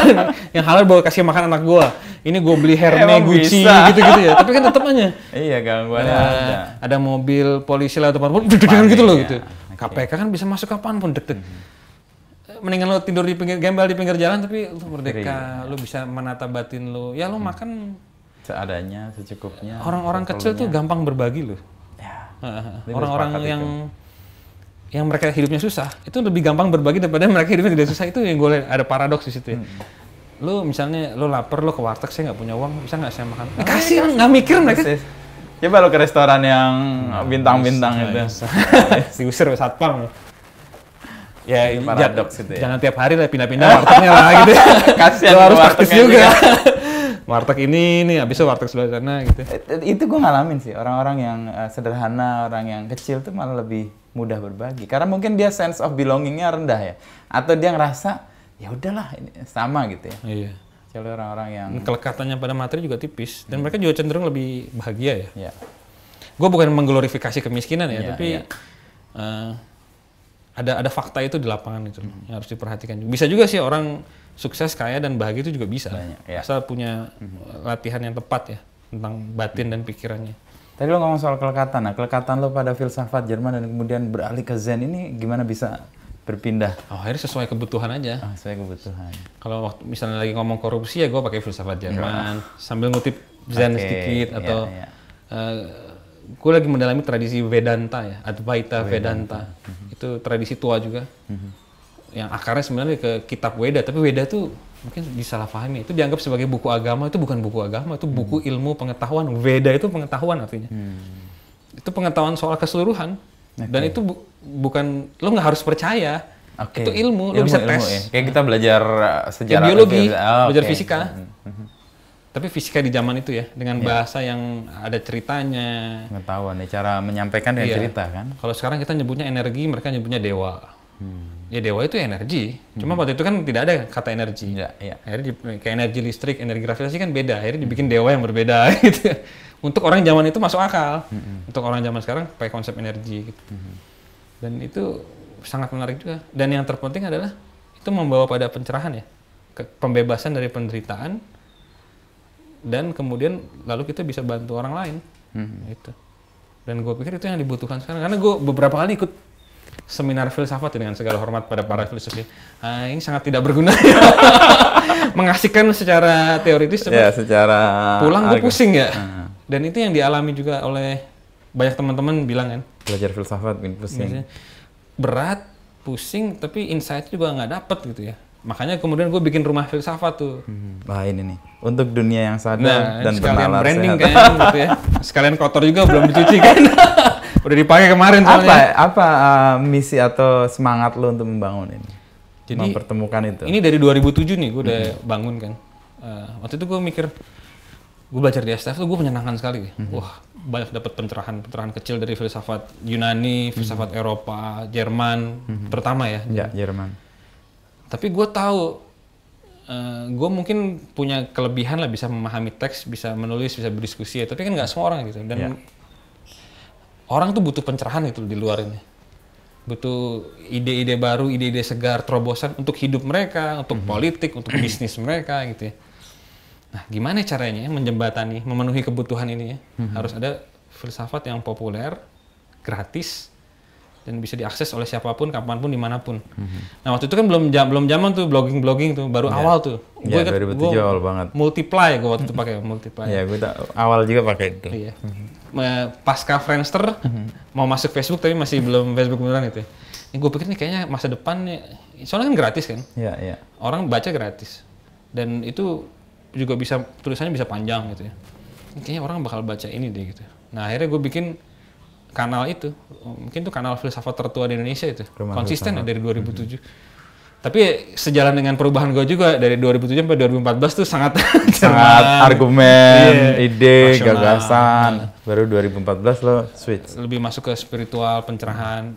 S1: Yang halal bawa kasih makan anak gua. Ini gua beli Hermes, Gucci, gitu-gitu ya. Tapi kan tetap aja.
S2: Iya, gangguannya ada.
S1: Ada mobil polisi lah atau apapun, deg-degan gitu loh gitu. KPK kan bisa masuk kapanpun, deg-deg. Mendingan lo tidur di pinggir, gembel di pinggir jalan, tapi lo merdeka, lo bisa menata batin lo. Ya lo makan
S2: seadanya, secukupnya.
S1: Orang-orang kecil tuh gampang berbagi loh.
S2: Ya.
S1: Orang-orang yang mereka hidupnya susah, itu lebih gampang berbagi daripada mereka hidupnya tidak susah. Itu yang gue lihat, ada paradoks di situ ya. Lo misalnya, lo lapar, lo ke warteg, saya nggak punya uang, bisa nggak saya makan? Kasih, nggak mikir mereka.
S2: Coba lo ke restoran yang bintang-bintang itu.
S1: Diusir satpam. Ya,
S2: paradoks gitu ya.
S1: Jangan tiap hari lah pindah-pindah wartegnya lah gitu.
S2: Kasian
S1: Lo harus praktis juga.
S2: juga.
S1: Warteg ini nih, habis itu warteg sebelah sana gitu.
S2: Itu gue ngalamin sih, orang-orang yang sederhana, orang yang kecil tuh malah lebih mudah berbagi. Karena mungkin dia sense of belonging-nya rendah ya. Atau dia ngerasa, ya udahlah ini sama gitu ya.
S1: Iya.
S2: Jadi orang-orang yang
S1: kelekatannya pada materi juga tipis dan mereka juga cenderung lebih bahagia ya.
S2: Iya.
S1: Gue bukan mengglorifikasi kemiskinan ya,
S2: Iya,
S1: tapi
S2: iya.
S1: Ada fakta itu di lapangan itu yang harus diperhatikan. Bisa juga sih orang sukses, kaya dan bahagia itu juga bisa.
S2: Banyak, ya.
S1: Asal punya latihan yang tepat ya tentang batin dan pikirannya.
S2: Tadi lo ngomong soal kelekatan. Nah, kelekatan lo pada filsafat Jerman dan kemudian beralih ke Zen ini gimana bisa berpindah?
S1: Oh, akhirnya sesuai kebutuhan aja.
S2: Sesuai kebutuhan.
S1: Kalau waktu misalnya lagi ngomong korupsi ya gue pakai filsafat Jerman sambil ngutip Zen sedikit atau gue lagi mendalami tradisi Vedanta ya, Advaita Vedanta. Itu tradisi tua juga. Yang akarnya sebenarnya ke kitab Weda, tapi Weda tuh mungkin disalahpahami. Itu dianggap sebagai buku agama, itu bukan buku agama, itu buku ilmu pengetahuan. Veda itu pengetahuan artinya. Itu pengetahuan soal keseluruhan. Dan itu bukan, lo nggak harus percaya. Itu ilmu, lo bisa tes.
S2: Ya. Kayak kita belajar sejarah
S1: biologi, belajar fisika. Tapi fisika di zaman itu ya, dengan bahasa yang ada ceritanya.
S2: Pengetahuan ya, cara menyampaikan dengan cerita kan.
S1: Kalau sekarang kita nyebutnya energi, mereka nyebutnya dewa. Ya dewa itu energi, cuma waktu itu kan tidak ada kata energi. Akhirnya kayak energi listrik, energi gravitasi kan beda. Akhirnya dibikin dewa yang berbeda gitu. Untuk orang zaman itu masuk akal. Untuk orang zaman sekarang pakai konsep energi gitu. Dan itu sangat menarik juga. Dan yang terpenting adalah itu membawa pada pencerahan ya, pembebasan dari penderitaan. Dan kemudian lalu kita bisa bantu orang lain. Gitu. Dan gue pikir itu yang dibutuhkan sekarang. Karena gue beberapa kali ikut seminar filsafat dengan segala hormat pada para filsuf ya. Ini sangat tidak berguna. Mengasihkan secara teoritis,
S2: ya, secara
S1: pulang gue pusing ya. Dan itu yang dialami juga oleh banyak teman-teman bilang kan.
S2: Belajar filsafat bikin pusing.
S1: Berat, pusing, tapi insight juga nggak dapet gitu ya. Makanya kemudian gue bikin rumah filsafat tuh.
S2: Wah ini nih, untuk dunia yang sadar dan
S1: sekalian
S2: bernalar
S1: branding
S2: sehat.
S1: kan gitu ya. Sekalian kotor juga belum dicuci kan. Udah dipakai kemarin soalnya.
S2: Apa misi atau semangat lo untuk membangun ini?
S1: Jadi,
S2: mempertemukan itu.
S1: Ini dari 2007 nih gue udah bangun kan. Waktu itu gue mikir, gue belajar di STF tuh gue menyenangkan sekali. Wah, banyak dapat pencerahan kecil dari filsafat Yunani, filsafat Eropa, Jerman, terutama ya.
S2: Ya, Jerman.
S1: Tapi gue tahu, gue mungkin punya kelebihan lah, bisa memahami teks, bisa menulis, bisa berdiskusi ya. Tapi kan nggak semua orang gitu. Dan orang tuh butuh pencerahan itu di luar ini. Butuh ide-ide baru, ide-ide segar, terobosan untuk hidup mereka, untuk politik, untuk bisnis mereka gitu ya. Nah, gimana caranya menjembatani, memenuhi kebutuhan ini ya? Harus ada filsafat yang populer, gratis, dan bisa diakses oleh siapapun, kapanpun, dimanapun. Nah, waktu itu kan belum zaman tuh blogging tuh, baru awal tuh.
S2: Gue 2007 awal banget.
S1: Multiply gue waktu itu pakai multiply.
S2: Iya, gue awal juga pakai itu.
S1: Iya. Pasca Friendster, mau masuk Facebook tapi masih belum Facebook beneran itu. Ini gue pikir nih kayaknya masa depannya, soalnya kan gratis kan.
S2: Iya, iya.
S1: Orang baca gratis. Dan itu juga bisa, tulisannya bisa panjang gitu ya. Kayaknya orang bakal baca ini deh gitu. Nah, akhirnya gue bikin kanal itu, mungkin tuh kanal filsafat tertua di Indonesia itu. Konsisten ya dari 2007. Tapi sejalan dengan perubahan gue juga dari 2007 sampai 2014 tuh sangat
S2: argumen, ide, rasional, gagasan. Baru 2014 lo switch.
S1: Lebih masuk ke spiritual, pencerahan.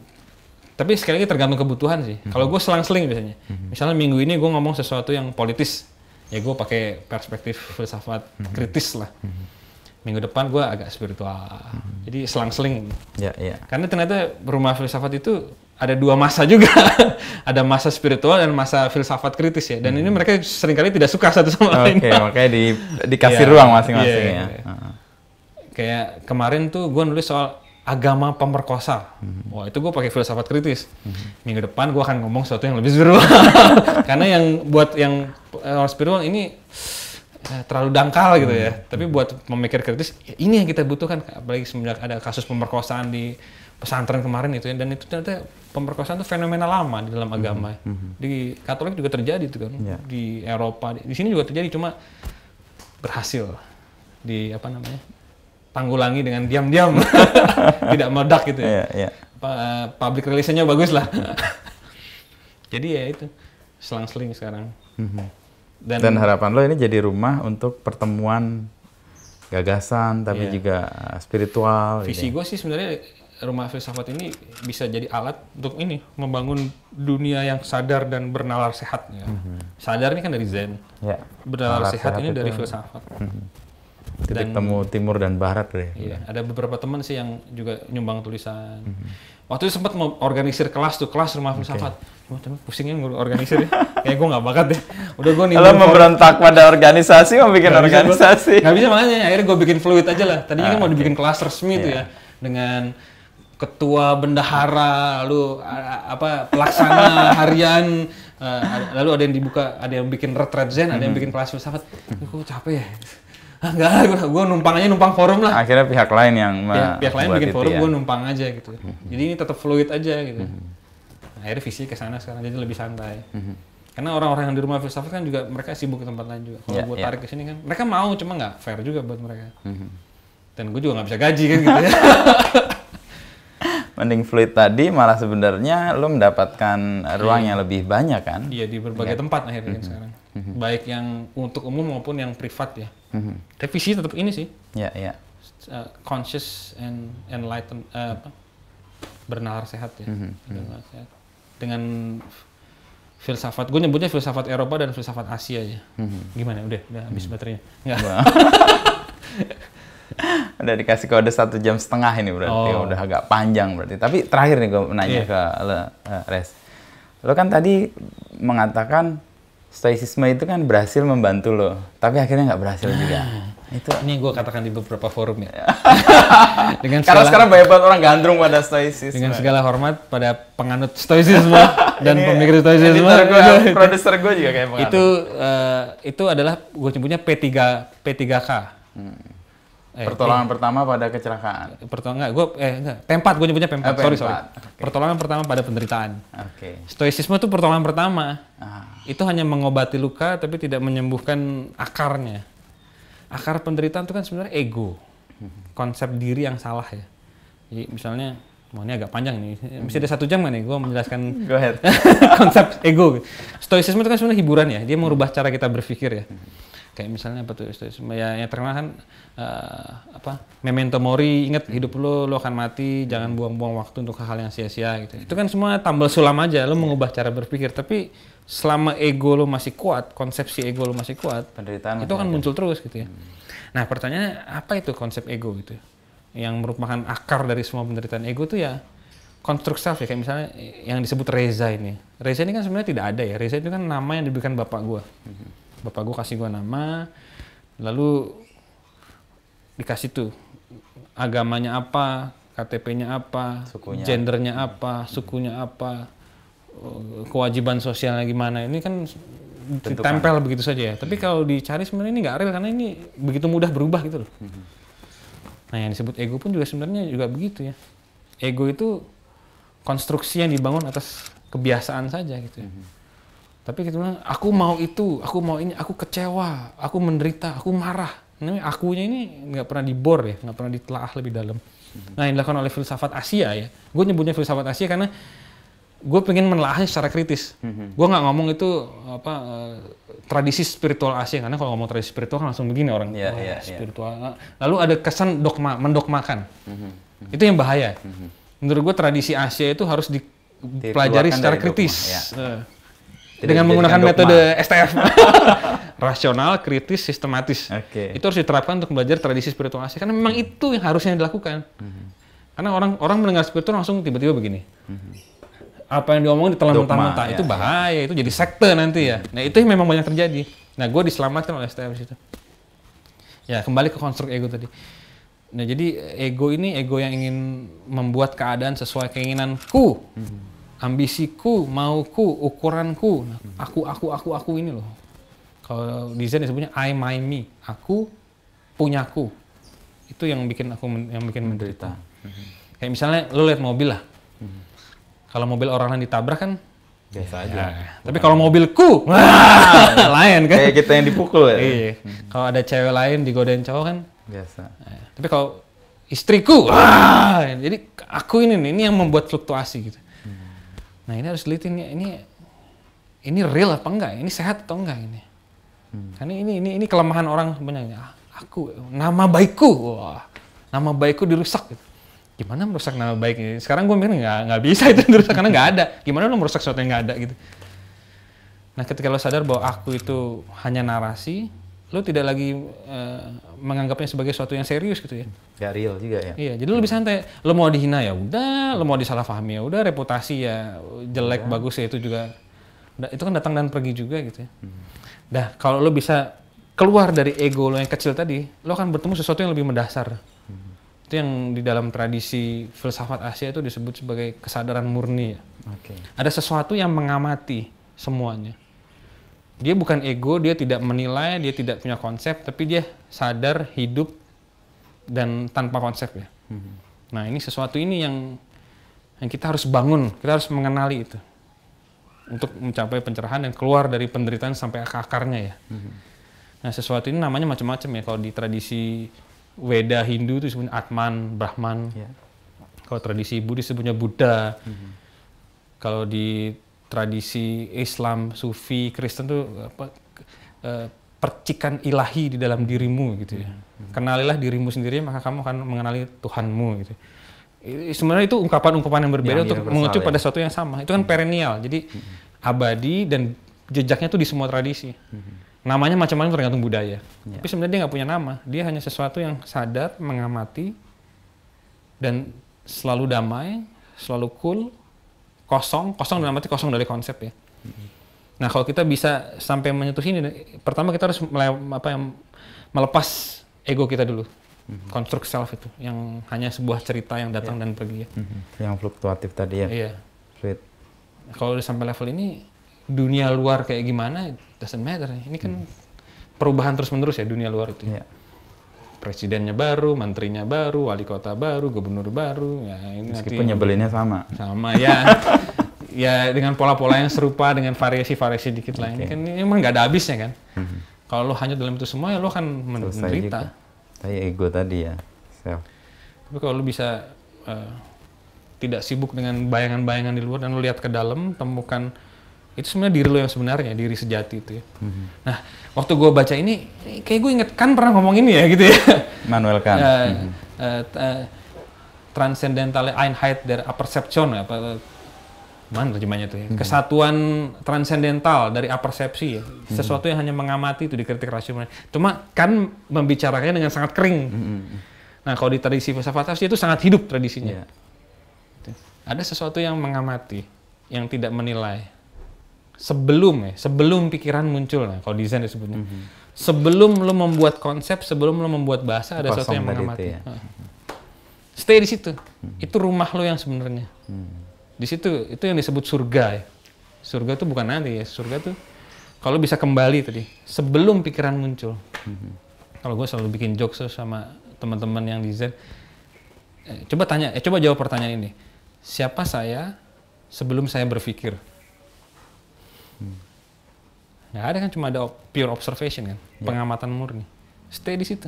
S1: Tapi sekali lagi tergantung kebutuhan sih. Kalau gue selang-seling biasanya. Misalnya minggu ini gue ngomong sesuatu yang politis, ya gue pakai perspektif filsafat kritis lah. Minggu depan gue agak spiritual. Jadi selang-seling.
S2: Ya, ya.
S1: Karena ternyata rumah filsafat itu ada dua masa juga. Ada masa spiritual dan masa filsafat kritis ya. Dan ini mereka seringkali tidak suka satu sama lain.
S2: Oke, makanya dikasih ruang masing-masing ya.
S1: Kayak kemarin tuh gue nulis soal agama pemerkosa. Wah, itu gue pakai filsafat kritis. Minggu depan gue akan ngomong sesuatu yang lebih spiritual. Karena yang buat yang spiritual ini terlalu dangkal gitu ya. Tapi buat memikir kritis, ya ini yang kita butuhkan. Apalagi semenjak ada kasus pemerkosaan di pesantren kemarin itu ya. Dan itu ternyata pemerkosaan itu fenomena lama di dalam agama. Di Katolik juga terjadi itu kan. Di Eropa, di sini juga terjadi, cuma berhasil di tanggulangi dengan diam-diam. Tidak meledak gitu ya. Public relation-nya bagus lah. Jadi ya itu, selang-seling sekarang.
S2: Dan harapan lo ini jadi rumah untuk pertemuan gagasan, tapi juga spiritual.
S1: Visi gue sih sebenarnya rumah filsafat ini bisa jadi alat untuk ini membangun dunia yang sadar dan bernalar sehat. Ya. Sadar ini kan dari Zen, bernalar sehat ini dari filsafat.
S2: Titik temu timur dan barat deh.
S1: Iya, ada beberapa teman sih yang juga nyumbang tulisan. Waktu itu sempat mau organisir kelas rumah filsafat. Cuma pusingnya organisir ya. Kayak gue nggak bakat deh. Udah gue nih.
S2: Kalau memberontak pada organisasi, mau bikin organisasi.
S1: Nggak bisa, makanya akhirnya gue bikin fluid aja lah. Tadinya kan mau dibikin kelas resmi tuh ya, dengan ketua bendahara, lalu pelaksana harian, lalu ada yang dibuka, ada yang bikin retreat Zen, ada yang bikin kelas filsafat. Gue capek ya. Enggak, gue numpang forum lah.
S2: Akhirnya pihak lain yang
S1: pihak lain bikin forum, gue numpang aja gitu. Jadi ini tetap fluid aja gitu. Akhirnya visi ke sana sekarang, jadi lebih santai. Karena orang-orang yang di rumah filsafat kan juga mereka sibuk ke tempat lain juga. Kalau gue tarik ke sini kan, mereka mau, cuma nggak fair juga buat mereka. Dan gue juga nggak bisa gaji kan gitu ya.
S2: Mending fluid tadi malah sebenarnya lo mendapatkan ruang yang lebih banyak kan?
S1: Iya, di berbagai tempat akhirnya sekarang. Baik yang untuk umum maupun yang privat ya. Tapi visi tetap ini sih.
S2: Iya.
S1: Conscious and enlightened, bernalar sehat ya. Dengan filsafat, gue nyebutnya filsafat Eropa dan filsafat Asia aja. Gimana? Udah habis baterainya? Enggak.
S2: Udah dikasih kode 1,5 jam ini berarti, udah agak panjang berarti. Tapi terakhir nih gue nanya ke lo, Res. Lo kan tadi mengatakan stoicisme itu kan berhasil membantu lo, tapi akhirnya nggak berhasil juga.
S1: Itu ini gue katakan di beberapa forum ya.
S2: Karena sekarang banyak banget orang gandrung pada stoicisme.
S1: Dengan segala hormat pada penganut stoicisme dan pemikir stoicisme.
S2: Produser gue juga kayak penganut.
S1: Itu adalah gue nyebutnya P3K.
S2: Pertolongan pertama pada kecelakaan.
S1: P4, gue nyebutnya P4. Sorry.
S2: Okay.
S1: Pertolongan pertama pada penderitaan.
S2: Okay.
S1: Stoicisme itu pertolongan pertama. Itu hanya mengobati luka tapi tidak menyembuhkan akarnya. Akar penderitaan itu kan sebenarnya ego. Konsep diri yang salah ya. Jadi misalnya, ini agak panjang nih. Mesti ada 1 jam kan nih gue menjelaskan
S2: Go ahead.
S1: konsep ego. Stoicisme itu kan sebenarnya hiburan ya. Dia merubah cara kita berpikir ya. Kayak misalnya apa tuh stoicisme ya, yang terkenal kan memento mori, ingat hidup lo akan mati, jangan buang-buang waktu untuk hal-hal yang sia-sia gitu. Itu kan semua tambal sulam aja, lo mengubah cara berpikir. Tapi selama ego lo masih kuat, konsepsi ego lo masih kuat,
S2: penderitaan
S1: itu akan muncul terus gitu ya. Nah pertanyaannya, apa itu konsep ego gitu? Yang merupakan akar dari semua penderitaan ego tuh ya construct self ya, kayak misalnya yang disebut Reza ini. Reza ini kan sebenarnya tidak ada ya. Reza itu kan nama yang diberikan bapak gue. Bapak gue kasih gue nama, lalu dikasih tuh agamanya apa, KTP-nya apa, gendernya apa, sukunya apa, kewajiban sosialnya gimana. Ini kan ditempel begitu saja ya. Tapi kalau dicari sebenarnya ini nggak real karena ini begitu mudah berubah gitu loh. Nah yang disebut ego pun juga sebenarnya juga begitu ya. Ego itu konstruksi yang dibangun atas kebiasaan saja gitu ya. Tapi kita bilang, aku mau itu, aku mau ini, aku kecewa, aku menderita, aku marah. Nah, akunya ini nggak pernah dibor ya, nggak pernah ditelaah lebih dalam. Nah, yang dilakukan oleh filsafat Asia ya, gue nyebutnya filsafat Asia karena gue pengen menelaahnya secara kritis. Gue nggak ngomong itu tradisi spiritual Asia, karena kalau ngomong tradisi spiritual kan langsung begini orang. Spiritual. Lalu ada kesan mendogmakan. Itu yang bahaya. Menurut gue tradisi Asia itu harus dipelajari secara kritis. Dengan menggunakan metode STF. Rasional, kritis, sistematis. Itu harus diterapkan untuk belajar tradisi spiritual Asia. Karena memang itu yang harusnya dilakukan. Karena orang mendengar spiritual langsung tiba-tiba begini. Apa yang diomongin ditelan mentah-mentah. Itu bahaya, itu jadi sekte nanti ya. Nah itu yang memang banyak terjadi. Nah gue diselamatkan oleh STF situ. Ya kembali ke konstruk ego tadi. Nah jadi ego ini ego yang ingin membuat keadaan sesuai keinginanku. Ambisiku, mauku, ukuranku. Nah, aku ini loh. Kalau di Zen disebutnya I, my, me. Aku, punyaku. Itu yang bikin aku menderita. Kayak misalnya lo lihat mobil lah. Kalau mobil orang lain ditabrak kan
S2: biasa aja.
S1: Tapi kalau mobilku, lain kan.
S2: Kayak kita yang dipukul ya.
S1: Iya. Kalau ada cewek lain digodain cowok kan
S2: biasa.
S1: Tapi kalau istriku, jadi aku ini yang membuat fluktuasi gitu. Nah ini harus dilihat ini ini real apa enggak? Ini sehat atau enggak ini? Karena ini kelemahan orang sebenarnya. Nama baikku, nama baikku dirusak. Gitu. Gimana merusak nama baik ini? Sekarang gue mikir nggak bisa itu dirusak karena nggak ada. Gimana lo merusak sesuatu yang nggak ada gitu? Nah, ketika lo sadar bahwa aku itu hanya narasi, lo tidak lagi menganggapnya sebagai sesuatu yang serius gitu ya.
S2: Gak real juga ya.
S1: Iya, jadi lo lebih santai. Lo mau dihina ya udah, lo mau disalahpahami ya udah, reputasi ya jelek bagus ya itu juga. Itu kan datang dan pergi juga gitu ya. Dah, kalau lo bisa keluar dari ego lo yang kecil tadi, lo akan bertemu sesuatu yang lebih mendasar. Itu yang di dalam tradisi filsafat Asia itu disebut sebagai kesadaran murni ya. Ada sesuatu yang mengamati semuanya. Dia bukan ego, dia tidak menilai, dia tidak punya konsep, tapi dia sadar, hidup, dan tanpa konsep ya. Nah, ini sesuatu ini yang kita harus bangun, kita harus mengenali itu. Untuk mencapai pencerahan dan keluar dari penderitaan sampai ke akarnya ya. Nah, sesuatu ini namanya macam-macam ya. Kalau di tradisi Weda Hindu itu disebutnya Atman, Brahman. Kalau tradisi Buddhis disebutnya Buddha. Kalau di tradisi Islam, Sufi, Kristen tuh percikan ilahi di dalam dirimu gitu ya. Kenalilah dirimu sendiri maka kamu akan mengenali Tuhanmu gitu. Sebenarnya itu ungkapan-ungkapan yang berbeda untuk mengacu pada sesuatu yang sama. Itu kan perennial. Jadi abadi dan jejaknya tuh di semua tradisi. Namanya macam-macam tergantung budaya. Tapi sebenarnya dia nggak punya nama. Dia hanya sesuatu yang sadar, mengamati, dan selalu damai, selalu cool, kosong dalam arti kosong dari konsep ya. Nah, kalau kita bisa sampai menyentuh ini, pertama kita harus melepas ego kita dulu. Konstruk self itu, yang hanya sebuah cerita yang datang dan pergi ya.
S2: Yang fluktuatif tadi ya.
S1: Iya.
S2: Fluid.
S1: Kalau udah sampai level ini, dunia luar kayak gimana, doesn't matter. Ini kan perubahan terus-menerus ya dunia luar itu. Presidennya baru, menterinya baru, wali kota baru, gubernur baru. Ya, ini
S2: meskipun nyebelinnya sama.
S1: Sama ya. Ya dengan pola-pola yang serupa, dengan variasi-variasi dikit lah. Ini kan emang nggak ada habisnya kan. Kalau lo hanya dalam itu semua ya lo akan menderita.
S2: Tadi ego tadi ya. Self.
S1: Tapi kalau lo bisa tidak sibuk dengan bayangan-bayangan di luar dan lo lihat ke dalam, temukan itu sebenarnya diri lo yang sebenarnya, diri sejati itu ya. Nah, waktu gue baca ini, kayak gue inget kan pernah ngomong ini ya gitu ya.
S2: Immanuel Kant.
S1: Transcendentale Einheit der Apperzeption, apa mana terjemahnya itu ya. Kesatuan transendental dari apersepsi ya. Sesuatu yang hanya mengamati itu dikritik rasional. Cuma kan membicarakannya dengan sangat kering. Nah, kalau di tradisi filsafat Asia itu sangat hidup tradisinya. Ada sesuatu yang mengamati, yang tidak menilai. Sebelum pikiran muncul, nah kalau desain disebutnya. Sebelum lo membuat konsep, sebelum lo membuat bahasa, ada sesuatu yang mengamati. Stay di situ. Itu rumah lo yang sebenarnya. Di situ itu yang disebut surga ya. Surga itu bukan nanti ya. Surga itu kalau bisa kembali tadi sebelum pikiran muncul. Kalau gue selalu bikin jokes sama teman-teman yang desain. Coba jawab pertanyaan ini. Siapa saya sebelum saya berpikir? Nggak ada kan, cuma ada pure observation kan, pengamatan murni. Stay di situ.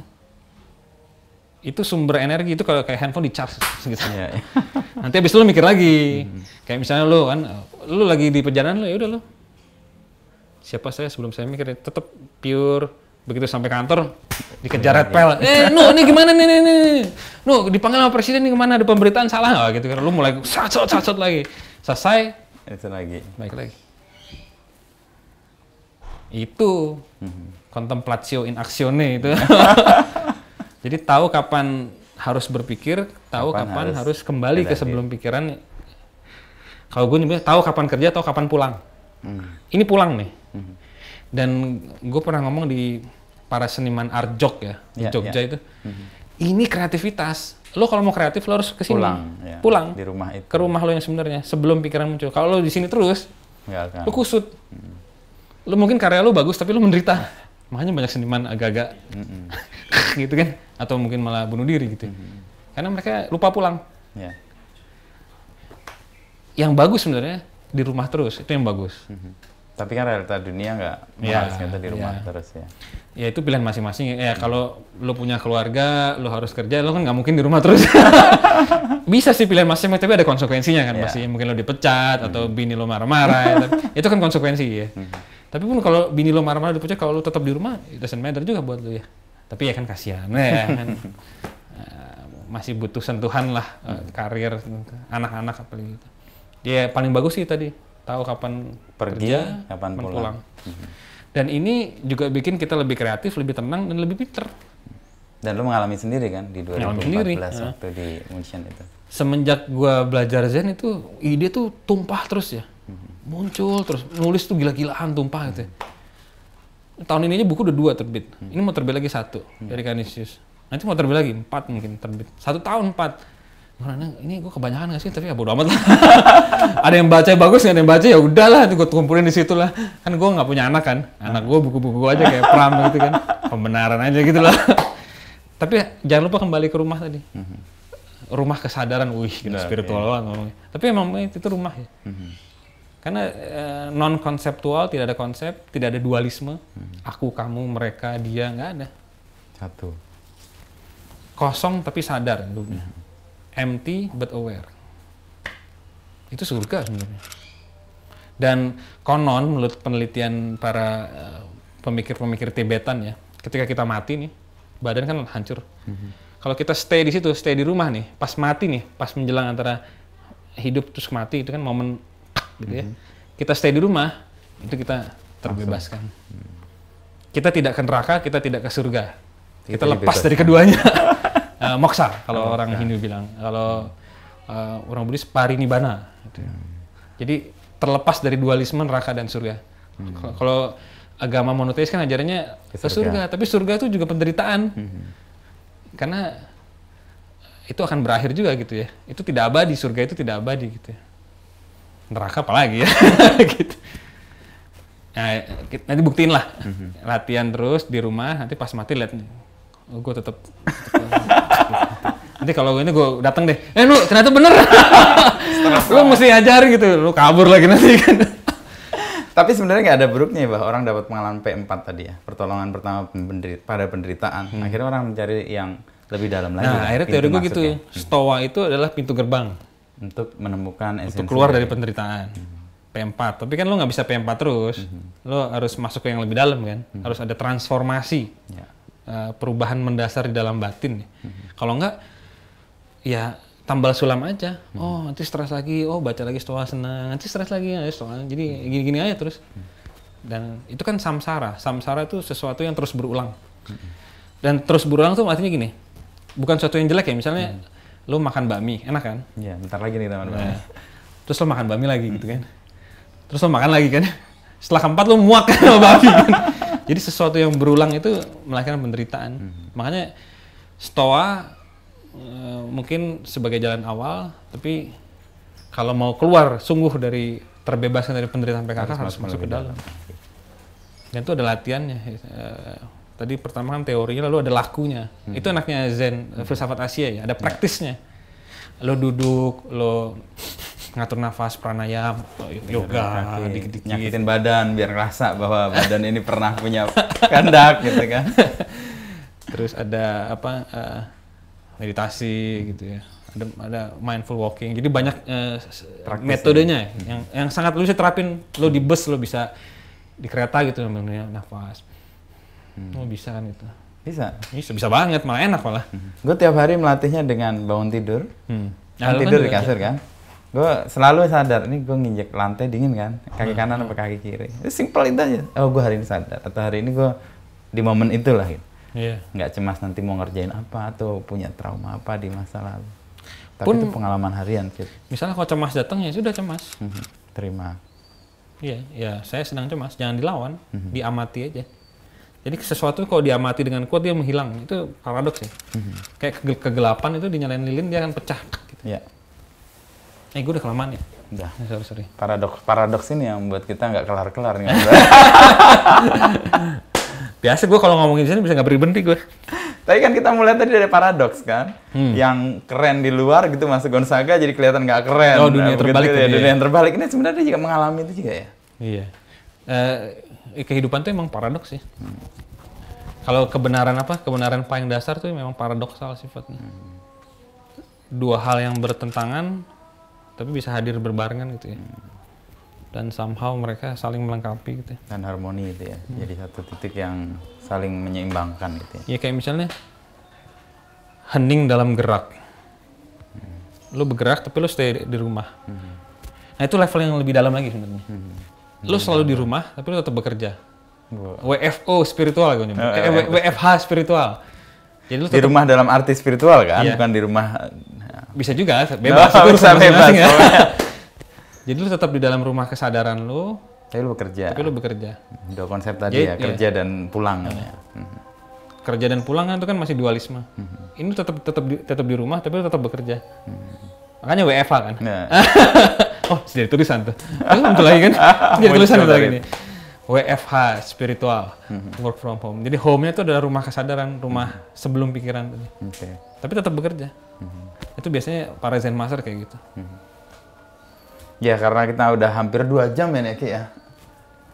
S1: Itu sumber energi, itu kalau kayak handphone di charge gitu. Nanti habis itu lo mikir lagi. Kayak misalnya lo kan, lo lagi di perjalanan lo, ya udah lo. Siapa saya sebelum saya mikir, tetap pure. Begitu sampai kantor dikejar red pel. Ini gimana nih? Dipanggil sama presiden nih, kemana, ada pemberitaan salah nggak gitu kan? Lo mulai sat lagi. Selesai.
S2: Itu lagi.
S1: Baik lagi. Itu contemplatio in actione itu. Jadi tahu kapan harus berpikir, tahu kapan harus kembali ke sebelum pikiran. Kalau gue nyebutnya tahu kapan kerja, tahu kapan pulang. Ini pulang nih. Dan gue pernah ngomong di para seniman art jok ya, di Jogja itu. Ini kreativitas. Lo kalau mau kreatif lo harus ke sini. Pulang.
S2: Di rumah itu.
S1: Ke rumah lo yang sebenarnya sebelum pikiran muncul. Kalau lo di sini terus, lo kusut. Lo mungkin karya lo bagus tapi lo menderita. Makanya banyak seniman agak-agak gitu kan, atau mungkin malah bunuh diri gitu. Karena mereka lupa pulang. Yang bagus sebenarnya di rumah terus, itu yang bagus.
S2: Tapi kan realita dunia nggak mengharuskan itu di rumah terus ya.
S1: Ya itu pilihan masing-masing. Ya kalau lo punya keluarga, lo harus kerja, lo kan nggak mungkin di rumah terus. Bisa sih pilihan masing-masing, tapi ada konsekuensinya kan pasti. Mungkin lo dipecat atau bini lo marah-marah. Ya. Itu kan konsekuensi ya. Tapi pun kalau bini lo marah-marah dipecat, kalau lo tetap di rumah, it doesn't matter juga buat lo ya. Tapi ya kan kasihan ya kan. Masih butuh sentuhan lah karir anak-anak apalagi gitu. Ya paling bagus sih tadi tahu kapan
S2: pergi,
S1: kerja,
S2: kapan pulang.
S1: Dan ini juga bikin kita lebih kreatif, lebih tenang, dan lebih pinter.
S2: Dan lu mengalami sendiri kan di 2014 waktu di München itu.
S1: Semenjak gua belajar Zen itu, ide tuh tumpah terus ya. Muncul terus, nulis tuh gila-gilaan tumpah gitu ya. Tahun ini aja buku udah 2 terbit. Ini mau terbit lagi 1 dari Canisius. Nanti mau terbit lagi 4 mungkin terbit. 1 tahun 4. Ini gue kebanyakan nggak sih? Tapi ya bodo amat lah. Ada yang baca bagus, nggak ada yang baca ya udahlah. Gue kumpulin di situ lah. Kan gue nggak punya anak kan. Anak gue buku-buku gue aja kayak Pram gitu kan. Pembenaran aja gitu lah. Tapi jangan lupa kembali ke rumah tadi. Rumah kesadaran, gitu, spiritual banget ngomongnya. Tapi emang itu rumah ya. Karena non konseptual, tidak ada konsep, tidak ada dualisme. Aku, kamu, mereka, dia, nggak ada.
S2: Satu.
S1: Kosong tapi sadar dulunya. Empty but aware. Itu surga sebenarnya. Dan konon menurut penelitian para pemikir-pemikir Tibetan ya, ketika kita mati nih, badan kan hancur. Kalau kita stay di situ, stay di rumah nih, pas mati nih, pas menjelang antara hidup terus mati, itu kan momen gitu ya. Kita stay di rumah, itu kita terbebaskan. Kita tidak ke neraka, kita tidak ke surga. Kita lepas dari keduanya. Moksa kalau orang Hindu bilang, kalau orang Buddhis parinibbana gitu. Jadi terlepas dari dualisme neraka dan surga. Kalau agama monoteis kan ajarannya ke surga, tapi surga itu juga penderitaan. Karena itu akan berakhir juga gitu ya. Itu tidak abadi, surga itu tidak abadi gitu ya. Neraka apalagi ya. Gitu. Nah, nanti buktiin lah. Latihan terus di rumah, nanti pas mati lihat nih. Oh, gue tetap nanti kalau ini gue datang deh, lu ternyata bener. Lu mesti ajarin gitu, lu kabur lagi nanti kan.
S2: Tapi sebenarnya nggak ada buruknya ya, bahwa orang dapat pengalaman P4 tadi ya, pertolongan pertama pada penderitaan. Akhirnya orang mencari yang lebih dalam lagi.
S1: Nah, akhirnya teori gue gitu ya. Stoa itu adalah pintu gerbang
S2: untuk menemukan esensi. Untuk
S1: keluar dari penderitaan. P4, tapi kan lo nggak bisa P4 terus. Lo harus masuk ke yang lebih dalam kan. Harus ada transformasi. Perubahan mendasar di dalam batin. Kalau enggak, ya tambal sulam aja. Oh, nanti stres lagi. Oh, baca lagi Stoa senang. Nanti stres lagi ya Stoa. Jadi gini-gini aja terus. Dan itu kan samsara. Samsara itu sesuatu yang terus berulang. Dan terus berulang tuh artinya gini. Bukan sesuatu yang jelek ya. Misalnya lo makan bakmi, enak kan?
S2: Iya, bentar lagi nih teman-teman.
S1: Terus lo makan bakmi lagi gitu kan. Terus lo makan lagi kan. Setelah keempat lo muak kan sama bakmi kan. Jadi sesuatu yang berulang itu melahirkan penderitaan. Makanya Stoa mungkin sebagai jalan awal, tapi kalau mau keluar sungguh dari terbebaskan dari penderitaan PKK harus masuk ke dalam. Dan itu ada latihannya. Tadi pertama kan teorinya, lalu ada lakunya. Itu enaknya Zen, filsafat Asia ya, ada praktisnya. Lo duduk, lo ngatur nafas, pranayama, yoga, dikit-dikit.
S2: Nyakitin badan biar ngerasa bahwa badan ini pernah punya kehendak gitu kan.
S1: Terus ada apa meditasi gitu ya. Ada mindful walking. Jadi banyak metodenya yang sangat lu bisa terapin. Lo di bus lo bisa, di kereta gitu namanya nafas. Lo bisa kan itu. Bisa banget, malah enak malah.
S2: Gue tiap hari melatihnya dengan bangun tidur. Tidur di kasur kan. Gue selalu sadar, ini gue nginjek lantai dingin kan, kaki kanan apa kaki kiri. Itu simple itu aja. Oh, gue hari ini sadar, atau hari ini gue di momen itulah gitu. Nggak cemas nanti mau ngerjain apa atau punya trauma apa di masa lalu. Tapi itu pengalaman harian gitu.
S1: Misalnya kalau cemas datang ya sudah cemas.
S2: Terima.
S1: Iya, ya saya sedang cemas, jangan dilawan, diamati aja. Jadi sesuatu kalau diamati dengan kuat dia menghilang, itu paradoks ya. Kayak kegelapan itu dinyalain lilin dia akan pecah. Gitu.
S2: Iya.
S1: Gue udah kelamaan ya?
S2: Udah.
S1: Sorry.
S2: Paradoks ini yang membuat kita nggak kelar-kelar.
S1: Biasa gue kalau ngomongin di sini bisa nggak berhenti gue.
S2: Tapi kan kita mulai tadi dari paradoks kan. Yang keren di luar gitu masuk Gonzaga jadi kelihatan nggak keren.
S1: Oh, dunia terbalik.
S2: Ya, dunia yang terbalik. Ini sebenarnya juga mengalami itu juga ya?
S1: Iya. Kehidupan tuh emang paradoks sih. Kalau kebenaran paling dasar tuh memang paradoksal sifatnya. Dua hal yang bertentangan tapi bisa hadir berbarengan gitu ya. Dan somehow mereka saling melengkapi gitu ya.
S2: Dan harmoni itu ya. Jadi satu titik yang saling menyeimbangkan gitu ya.
S1: Ya kayak misalnya hening dalam gerak. Lu bergerak tapi lu stay di rumah. Nah itu level yang lebih dalam lagi sebenarnya. Lu selalu di rumah tapi lu tetap bekerja. WFO spiritual gue nyebut. WFH spiritual. Jadi lu
S2: tetap, di rumah dalam arti spiritual kan, bukan di rumah.
S1: Bisa juga, bebas. Itu
S2: bisa bebas.
S1: Ya. Jadi lu tetap di dalam rumah kesadaran lu.
S2: Tapi lu bekerja. Dua konsep tadi ya, kerja dan pulang.
S1: Kerja dan pulang kan itu kan masih dualisme. Ini tetap di rumah tapi lu tetap bekerja. Makanya WFH kan. Oh, jadi tulisan tuh. Betul lagi kan? Jadi tulisan tuh lagi nih. WFH spiritual, work from home. Jadi home-nya itu adalah rumah kesadaran, rumah sebelum pikiran tadi. Tapi tetap bekerja. Itu biasanya para Zen Master kayak gitu.
S2: Ya karena kita udah hampir 2 jam ya Neki ya.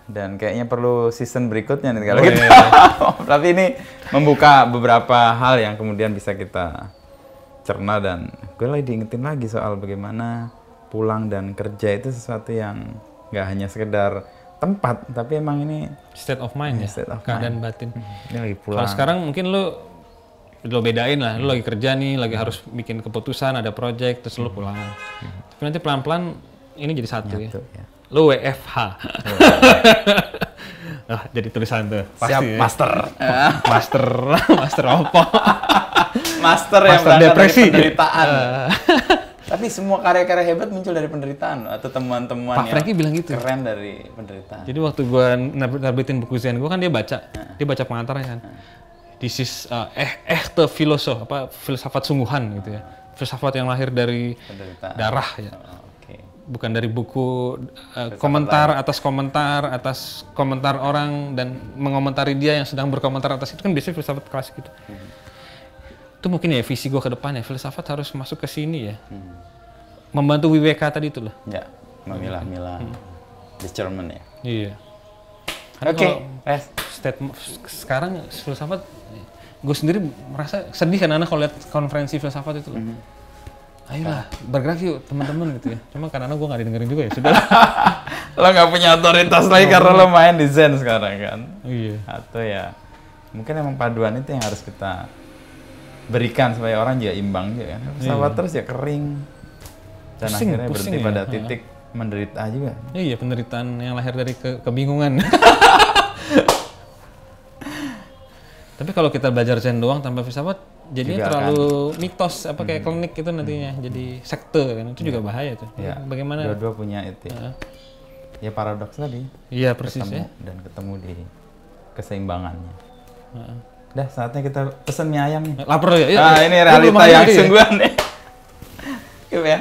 S2: Dan kayaknya perlu season berikutnya nih kalau kita. Tapi ini membuka beberapa hal yang kemudian bisa kita cerna dan gue lagi diingetin lagi soal bagaimana pulang dan kerja itu sesuatu yang nggak hanya sekedar tempat, tapi emang ini
S1: state of mind ya, keadaan batin.
S2: Ini lagi pulang.
S1: Kalau sekarang mungkin lo bedain lah, lo lagi kerja nih, lagi harus bikin keputusan, ada project, terus lo pulang. Tapi nanti pelan-pelan ini jadi satu ya. Lo WFH. Jadi tulisan tuh.
S2: Pasti siap, ya. Master
S1: apa?
S2: Master yang berangkat depresi. Dari penderitaan. Tapi semua karya-karya hebat muncul dari penderitaan atau temuan-temuan
S1: Pak Franky bilang gitu.
S2: Keren dari penderitaan.
S1: Jadi waktu gue nerbitin buku Zen gue kan dia baca pengantarnya kan. This is echte filosof, filsafat sungguhan gitu ya. Filsafat yang lahir dari darah ya. Bukan dari buku komentar atas komentar orang dan mengomentari dia yang sedang berkomentar atas itu kan biasanya filsafat klasik gitu. Itu mungkin ya visi gue ke depan ya, filsafat harus masuk ke sini ya. Membantu Wibeka tadi itu loh.
S2: Ya, memilah-milah discernment ya.
S1: Iya.
S2: Oke.
S1: Sekarang filsafat, gue sendiri merasa sedih kan kalau lihat konferensi filsafat itu loh. Ayolah, bergerak yuk teman-teman gitu ya. Cuma karena gue nggak didengerin juga ya, sudah.
S2: Lo nggak punya otoritas lagi karena lo main di Zen sekarang kan.
S1: Iya.
S2: Atau ya, mungkin emang paduan itu yang harus kita berikan supaya orang juga imbang juga kan. Pesawat terus ya kering. Dan akhirnya berhenti pada titik menderita juga.
S1: Iya, penderitaan yang lahir dari kebingungan. Tapi kalau kita belajar Zen doang tanpa filsafat, jadinya terlalu mitos kayak klinik itu nantinya. Jadi sekte kan, itu juga bahaya tuh.
S2: Ya.
S1: Bagaimana?
S2: Dua-dua punya itu. Ya paradoks tadi.
S1: Iya, persis
S2: ketemu
S1: ya.
S2: Dan ketemu di keseimbangannya. Udah saatnya kita pesen mie ayam nih.
S1: Lapar ya?
S2: Nah, ini realita yang sungguhan nih. Yuk ya.